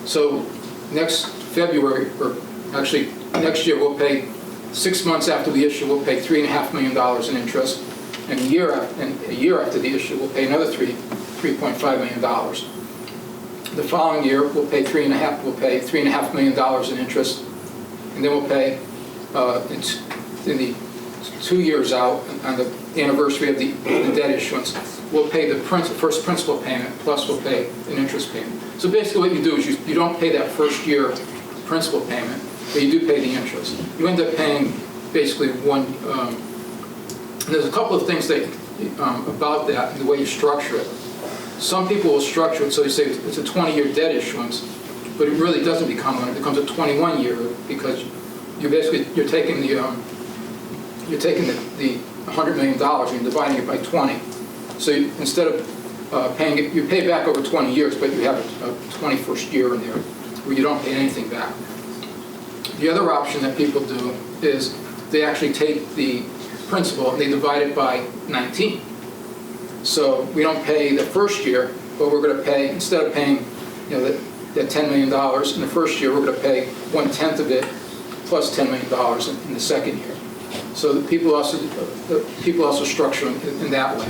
So next February, or actually next year, we'll pay 6 months after the issue, we'll pay $3.5 million in interest, and a year after the issue, we'll pay another $3.5 million. The following year, we'll pay $3.5 million in interest, and then we'll pay in the 2 years out on the anniversary of the debt issuance, we'll pay the first principal payment, plus we'll pay an interest payment. So basically what you do is you don't pay that first year principal payment, but you do pay the interest. You end up paying basically one, and there's a couple of things that, about that, the way you structure it. Some people will structure it so you say it's a 20-year debt issuance, but it really doesn't become one. It becomes a 21-year because you're taking the $100 million and you're dividing it by 20. So instead of paying it, you pay back over 20 years, but you have a 21st year in there where you don't pay anything back. The other option that people do is they actually take the principal and they divide it by 19. So we don't pay the first year, but we're going to pay, instead of paying that $10 million in the first year, we're going to pay 1/10 of it plus $10 million in the second year. So the people also structure in that way.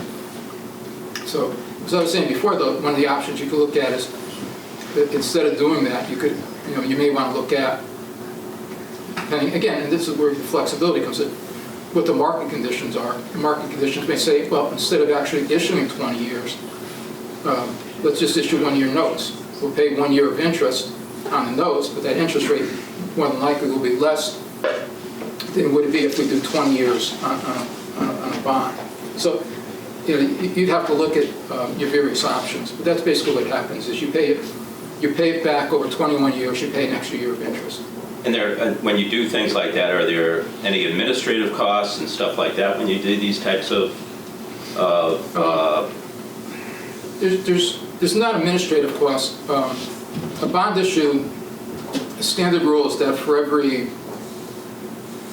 So as I was saying before, though, one of the options you could look at is that instead of doing that, you may want to look at, depending, again, and this is where the flexibility comes in, what the market conditions are. The market conditions may say, well, instead of actually issuing 20 years, let's just issue 1-year notes. We'll pay 1 year of interest on the notes, but that interest rate more than likely will be less than would it be if we do 20 years on a bond. So you'd have to look at your various options, but that's basically what happens is you pay it back over 21 years, you pay an extra year of interest. And when you do things like that, are there any administrative costs and stuff like that when you do these types of? There's not administrative costs. A bond issue, the standard rule is that for every,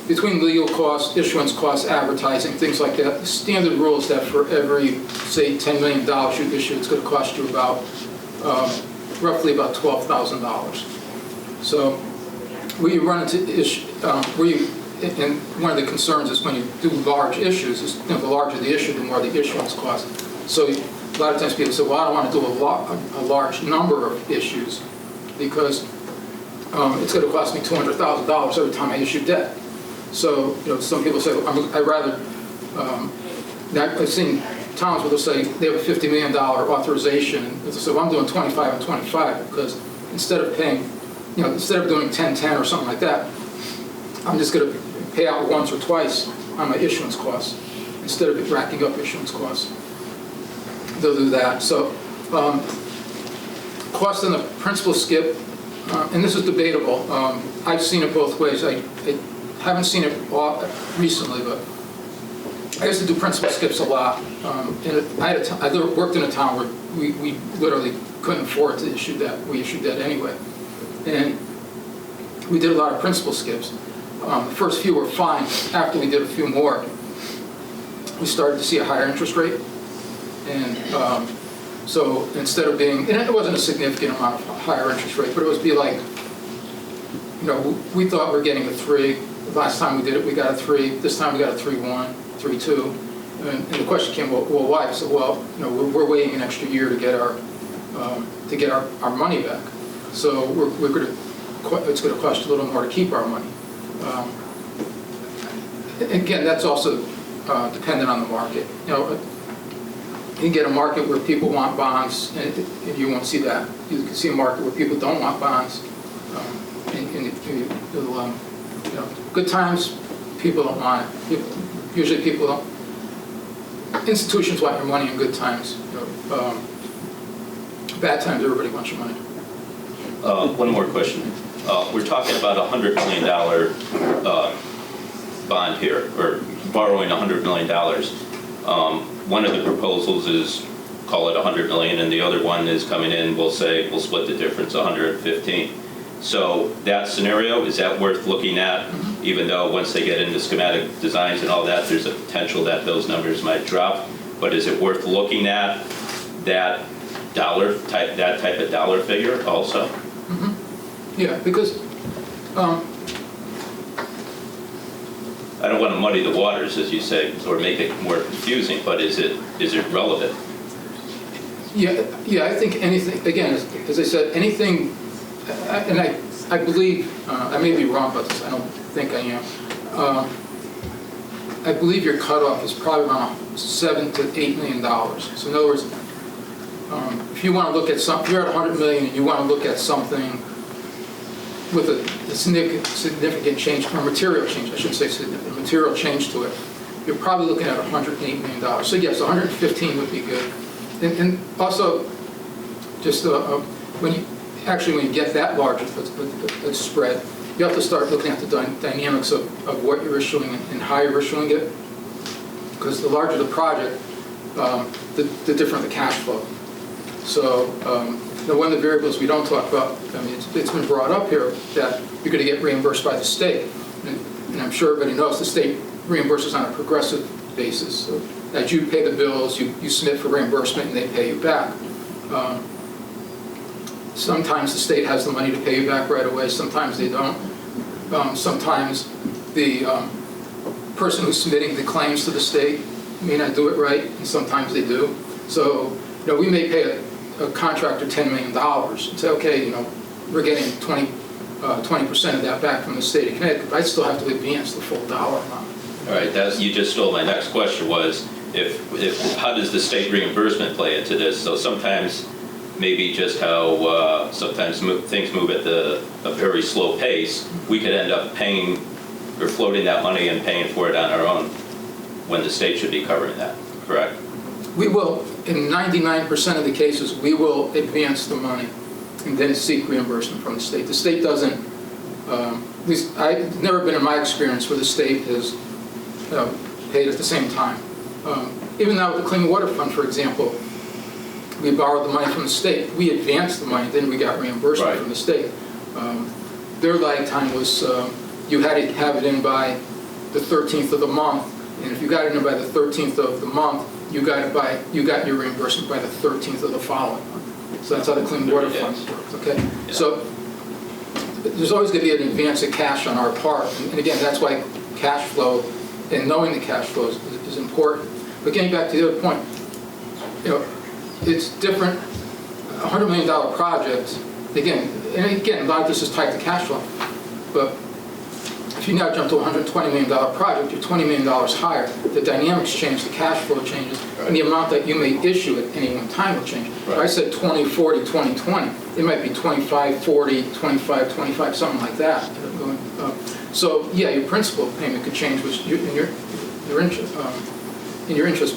between legal costs, issuance costs, advertising, things like that, the standard rule is that for every, say, $10 million you issue, it's going to cost you about, roughly about $12,000. So where you run into issue, and one of the concerns is when you do large issues, is the larger the issue, the more the issuance costs. So a lot of times people say, well, I don't want to do a large number of issues because it's going to cost me $200,000 every time I issue debt. So some people say, well, I'd rather, I've seen towns where they'll say they have a $50 million authorization, and they'll say, well, I'm doing 25 and 25 because instead of paying, instead of doing 10-10 or something like that, I'm just going to pay out once or twice on my issuance costs instead of racking up issuance costs. They'll do that. So cost on the principal skip, and this is debatable. I've seen it both ways. I haven't seen it recently, but I used to do principal skips a lot. And I worked in a town where we literally couldn't afford to issue debt. We issued debt anyway. And we did a lot of principal skips. The first few were fine. After we did a few more, we started to see a higher interest rate. And so instead of being, and it wasn't a significant amount of higher interest rate, but it would be like, we thought we were getting a 3. The last time we did it, we got a 3. This time we got a 3.1, 3.2. And the question came, well, why? I said, well, we're waiting an extra year to get our money back. So it's going to cost a little more to keep our money. Again, that's also dependent on the market. You can get a market where people want bonds, and you won't see that. You can see a market where people don't want bonds, and Good times, people don't want it. Usually people don't, institutions want your money in good times. Bad times, everybody wants your money. One more question. We're talking about a $100 million bond here, or borrowing $100 million. One of the proposals is, call it $100 million, and the other one is coming in, we'll say, we'll split the difference, 115. So that scenario, is that worth looking at? Even though once they get into schematic designs and all that, there's a potential that those numbers might drop. But is it worth looking at that type of dollar figure also? Yeah, because I don't want to muddy the waters, as you say, or make it more confusing, but is it relevant? yeah, I think anything, again, as I said, anything, and I believe, I may be wrong about this, I don't think I am. I believe your cutoff is probably around $7 to $8 million. So in other words, if you want to look at something, you're at 100 million and you want to look at something with a significant change, or material change, I shouldn't say significant, material change to it, you're probably looking at $108 million. So yes, 115 would be good. And also, just when you get that large a spread, you have to start looking at the dynamics of what you're issuing and how you're issuing it. Because the larger the project, the different the cash flow. So one of the variables we don't talk about, I mean, it's been brought up here that you're going to get reimbursed by the state. And I'm sure everybody knows the state reimburses on a progressive basis. So as you pay the bills, you submit for reimbursement and they pay you back. Sometimes the state has the money to pay you back right away, sometimes they don't. Sometimes the person who's submitting the claims to the state may not do it right, and sometimes they do. So, we may pay a contractor $10 million and say, okay, we're getting 20% of that back from the state of Connecticut, but I still have to advance the full dollar amount. All right, you just stole my next question was, if how does the state reimbursement play into this? So sometimes, maybe just how sometimes things move at a very slow pace, we could end up paying or floating that money and paying for it on our own when the state should be covering that, correct? We will, in 99% of the cases, we will advance the money and then seek reimbursement from the state. The state doesn't, at least I've never been in my experience where the state has paid at the same time. Even now with the Clean Water Fund, for example, we borrowed the money from the state. We advanced the money, then we got reimbursement from the state. Their lag time was, you had to have it in by the 13th of the month, and if you got it in by the 13th of the month, you got your reimbursement by the 13th of the following month. So that's how the Clean Water Fund works, okay? Yeah. So there's always going to be an advance of cash on our part, and again, that's why cash flow and knowing the cash flow is important. But getting back to the other point, it's different. A $100 million project, again, a lot of this is tied to cash flow. But if you now jump to a $120 million project, you're $20 million higher. The dynamics change, the cash flow changes, and the amount that you may issue at any one time will change. If I said 20, 40, 20, 20, it might be 25, 40, 25, 25, something like that. So yeah, your principal payment could change, which your interest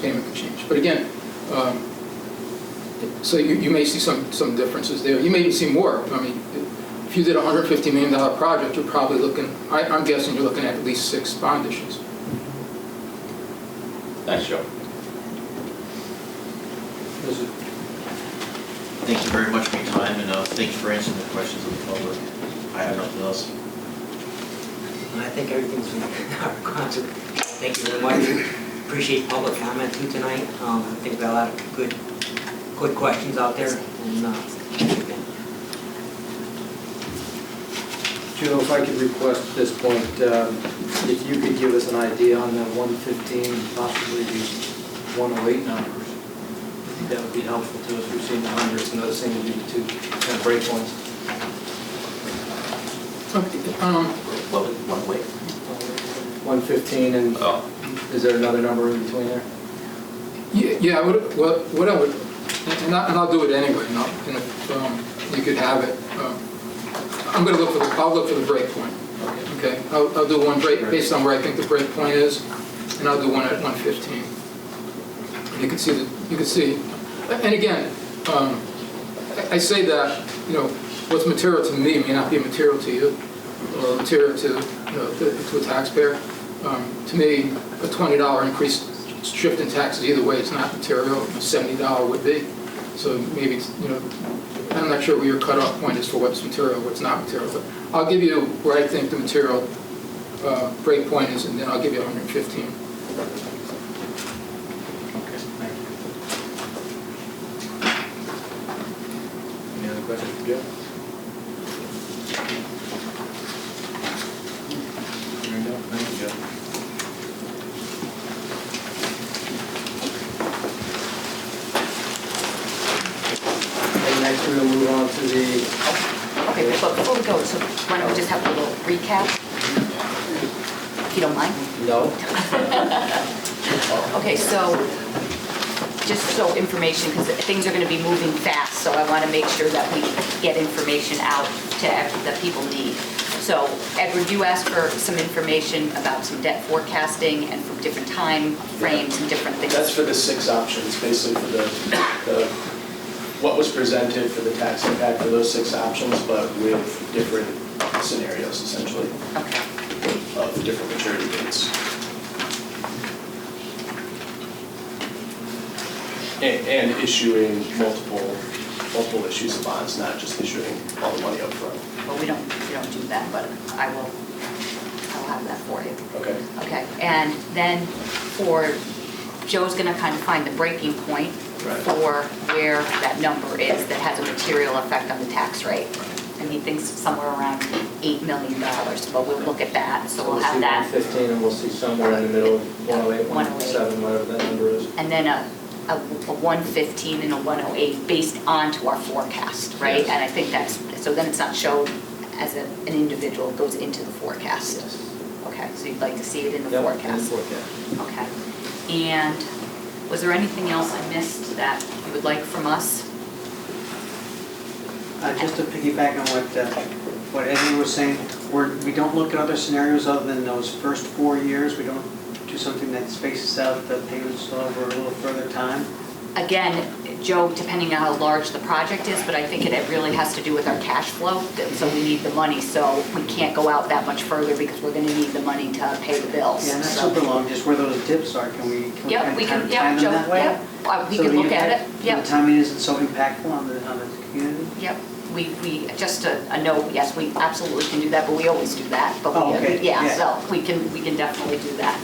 payment could change. But again, so you may see some differences there. You may even see more. I mean, if you did a $150 million project, you're probably looking, I'm guessing you're looking at least 6 bond issues. Thanks, Joe. Thank you very much for your time, and thank you for answering the questions of the public. I have nothing else. I think everything's been answered. Thank you very much. Appreciate public comment too tonight. I think we've got a lot of good questions out there. And, Joe, if I could request at this point, if you could give us an idea on the 115, possibly the 108 numbers. I think that would be helpful to us. We've seen the hundreds, and those seem to be the two kind of break points. What was 108? 115, and is there another number in between there? Yeah, what I would, and I'll do it anyway, and if you could have it. I'm going to I'll look for the break point. Okay, I'll do one break based on where I think the break point is, and I'll do one at 115. You can see, and again, I say that, what's material to me may not be material to you, or material to, to a taxpayer. To me, a $20 increase shift in taxes either way, it's not material. A $70 would be. So maybe, I'm not sure where your cutoff point is for what's material, what's not material. But I'll give you where I think the material break point is, and then I'll give you 115. Any other questions for Joe? Hearing none, thank you, Joe. And next we're going to move on to the... Okay, but before we go, so why don't we just have a little recap? If you don't mind? No. Okay, so, just so information, because things are going to be moving fast, so I want to make sure that we get information out to that people need. So, Edward, you asked for some information about some debt forecasting and from different time frames and different things. That's for the 6 options, basically for the what was presented for the tax impact for those 6 options, but with different scenarios, essentially, Okay. of different maturity dates. And issuing multiple issues of bonds, not just issuing all the money up front. Well, we don't do that, but I'll have that for you. Okay. Okay, and then Joe's gonna kind of find the breaking point for where that number is that has a material effect on the tax rate. And he thinks somewhere around $8 million, but we'll look at that, so we'll have that. 115, and we'll see somewhere in the middle, 108, 107, whatever that number is. And then a 115 and a 108 based onto our forecast, right? Yes. And I think so then it's not shown as an individual, it goes into the forecast. Yes. Okay, so you'd like to see it in the Yep, forecast? in the forecast. Okay. And was there anything else I missed that you would like from us? Just to piggyback on what Eddie was saying, we don't look at other scenarios other than those first 4 years. We don't do something that spaces out the payments over a little further time. Again, Joe, depending on how large the project is, but I think it really has to do with our cash flow. So we need the money, so we can't go out that much further because we're going to need the money to pay the bills. Yeah, not So- super long, just where those dips are. Can we Yep, we can, time yep, them Joe, that way? yep. We So can the look at it, impact- yep. The timing isn't so impactful on the community? Yep, we, just a note, yes, we absolutely can do that, but we always do that. But Oh, okay, yeah, yeah. so we can definitely do that.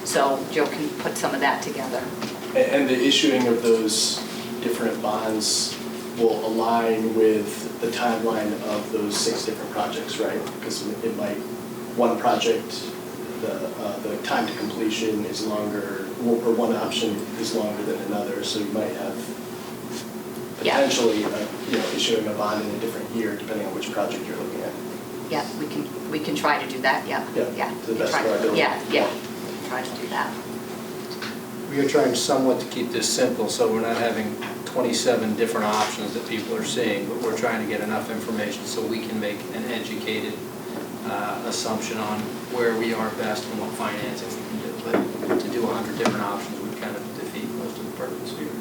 So Joe can put some of that together. And the issuing of those different bonds will align with the timeline of those 6 different projects, right? Because it might, one project, the time to completion is longer, or one option is longer than another, so you might have Yeah. potentially, issuing a bond in a different year depending on which project you're looking at. Yeah, we can try to do that, yeah. Yeah, to the best Try- of our ability. Yeah, try to do that. We are trying somewhat to keep this simple, so we're not having 27 different options that people are seeing, but we're trying to get enough information so we can make an educated assumption on where we are best and what financing we can do. But to do 100 different options would kind of defeat most of the purpose here.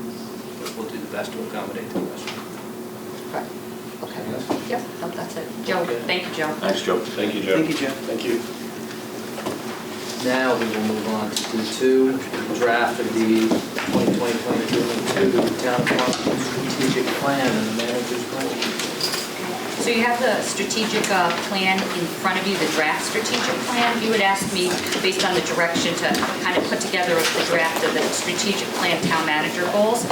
But we'll do the best to accommodate the question. Right. Okay. Yep, no, that's it. Joe, thank you, Joe. Thanks, Joe. Thank you, Joe. Thank you, Jeff. Thank you. Now we will move on to D2, draft of the 2020-2022 Town of Farmington Strategic Plan and the manager's plan. So you have the strategic plan in front of you, the draft strategic plan. You had asked me, based on the direction, to kind of put together the draft of the strategic plan town manager goals.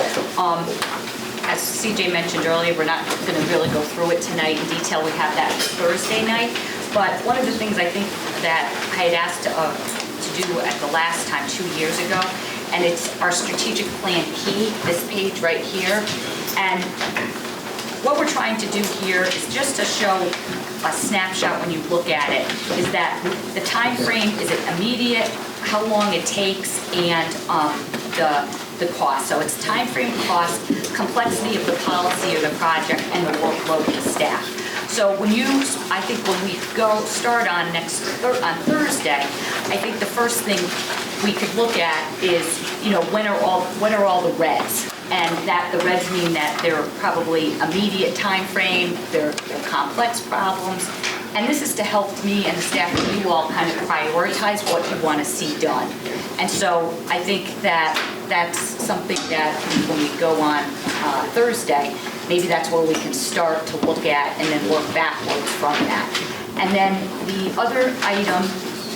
As CJ mentioned earlier, we're not going to really go through it tonight in detail. We have that Thursday night. But one of the things I think that I had asked to do at the last time, 2 years ago, and it's our strategic plan key, this page right here. And what we're trying to do here is just to show a snapshot when you look at it, is that the time frame, is it immediate, how long it takes, and the cost. So it's time frame, cost, complexity of the policy or the project, and the workload of the staff. So I think when we start on Thursday, I think the first thing we could look at is, what are all the reds? And that the reds mean that they're probably immediate time frame, they're complex problems. And this is to help me and the staff and you all kind of prioritize what you want to see done. And so I think that that's something that when we go on Thursday, maybe that's where we can start to look at and then work backwards from that. And then the other item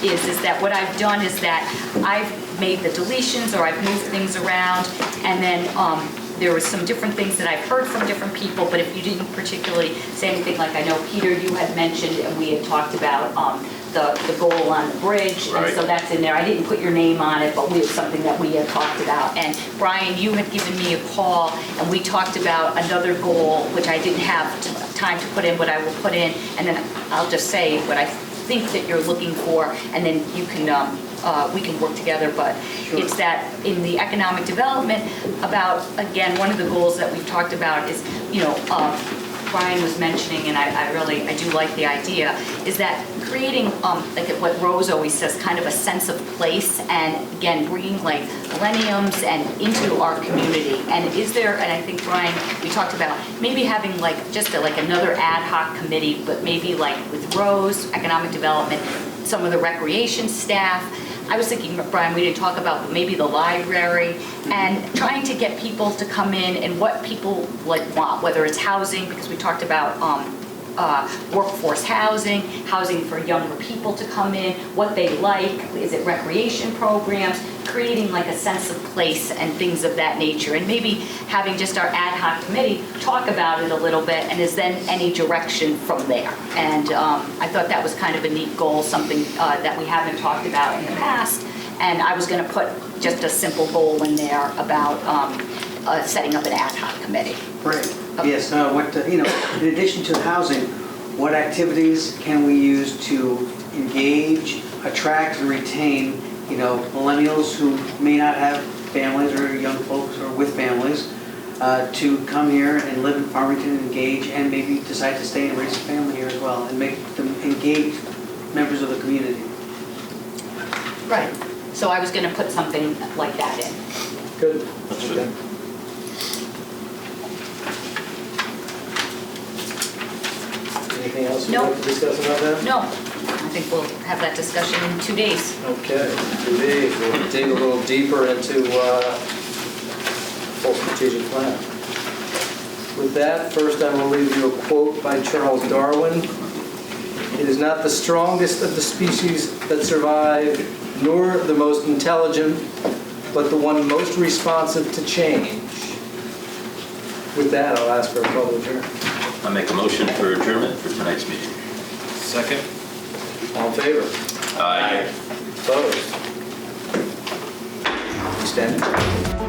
is that what I've done is that I've made the deletions or I've moved things around, and then there was some different things that I've heard from different people, but if you didn't particularly say anything, like I know, Peter, you had mentioned, and we had talked about the goal on the bridge, Right. and so that's in there. I didn't put your name on it, but it's something that we had talked about. And Brian, you had given me a call, and we talked about another goal, which I didn't have time to put in, but I will put in, and then I'll just say what I think that you're looking for, and then you can we can work together, but it's that in the economic development, about, again, one of the goals that we've talked about is, Brian was mentioning, and I do like the idea, is that creating, like what Rose always says, kind of a sense of place, and again, bringing like millenniums and into our community. And and I think, Brian, we talked about maybe having like just like another ad hoc committee, but maybe like with Rose, economic development, some of the recreation staff. I was thinking, Brian, we didn't talk about maybe the library, and trying to get people to come in and what people like want, whether it's housing, because we talked about workforce housing for younger people to come in, what they like, is it recreation programs, creating like a sense of place and things of that nature, and maybe having just our ad hoc committee talk about it a little bit, and is then any direction from there. And I thought that was kind of a neat goal, something that we haven't talked about in the past, and I was going to put just a simple goal in there about setting up an ad hoc committee. Right. Yes. In addition to the housing, what activities can we use to engage, attract, and retain, millennials who may not have families, or young folks or with families, to come here and live in Farmington, engage, and maybe decide to stay and raise a family here as well, and make them engaged members of the community. Right. So I was going to put something like that in. Good. That's good. Anything else you'd No. like to discuss about that? No, I think we'll have that discussion in 2 days. Okay, today we'll dig a little deeper into full strategic plan. With that, first I will read you a quote by Charles Darwin. "It is not the strongest of the species that survive, nor the most intelligent, but the one most responsive to change." With that, I'll ask for a call to adjourn. I make a motion for adjournment for tonight's meeting. Second? All in favor? Aye. Opposed? You stand?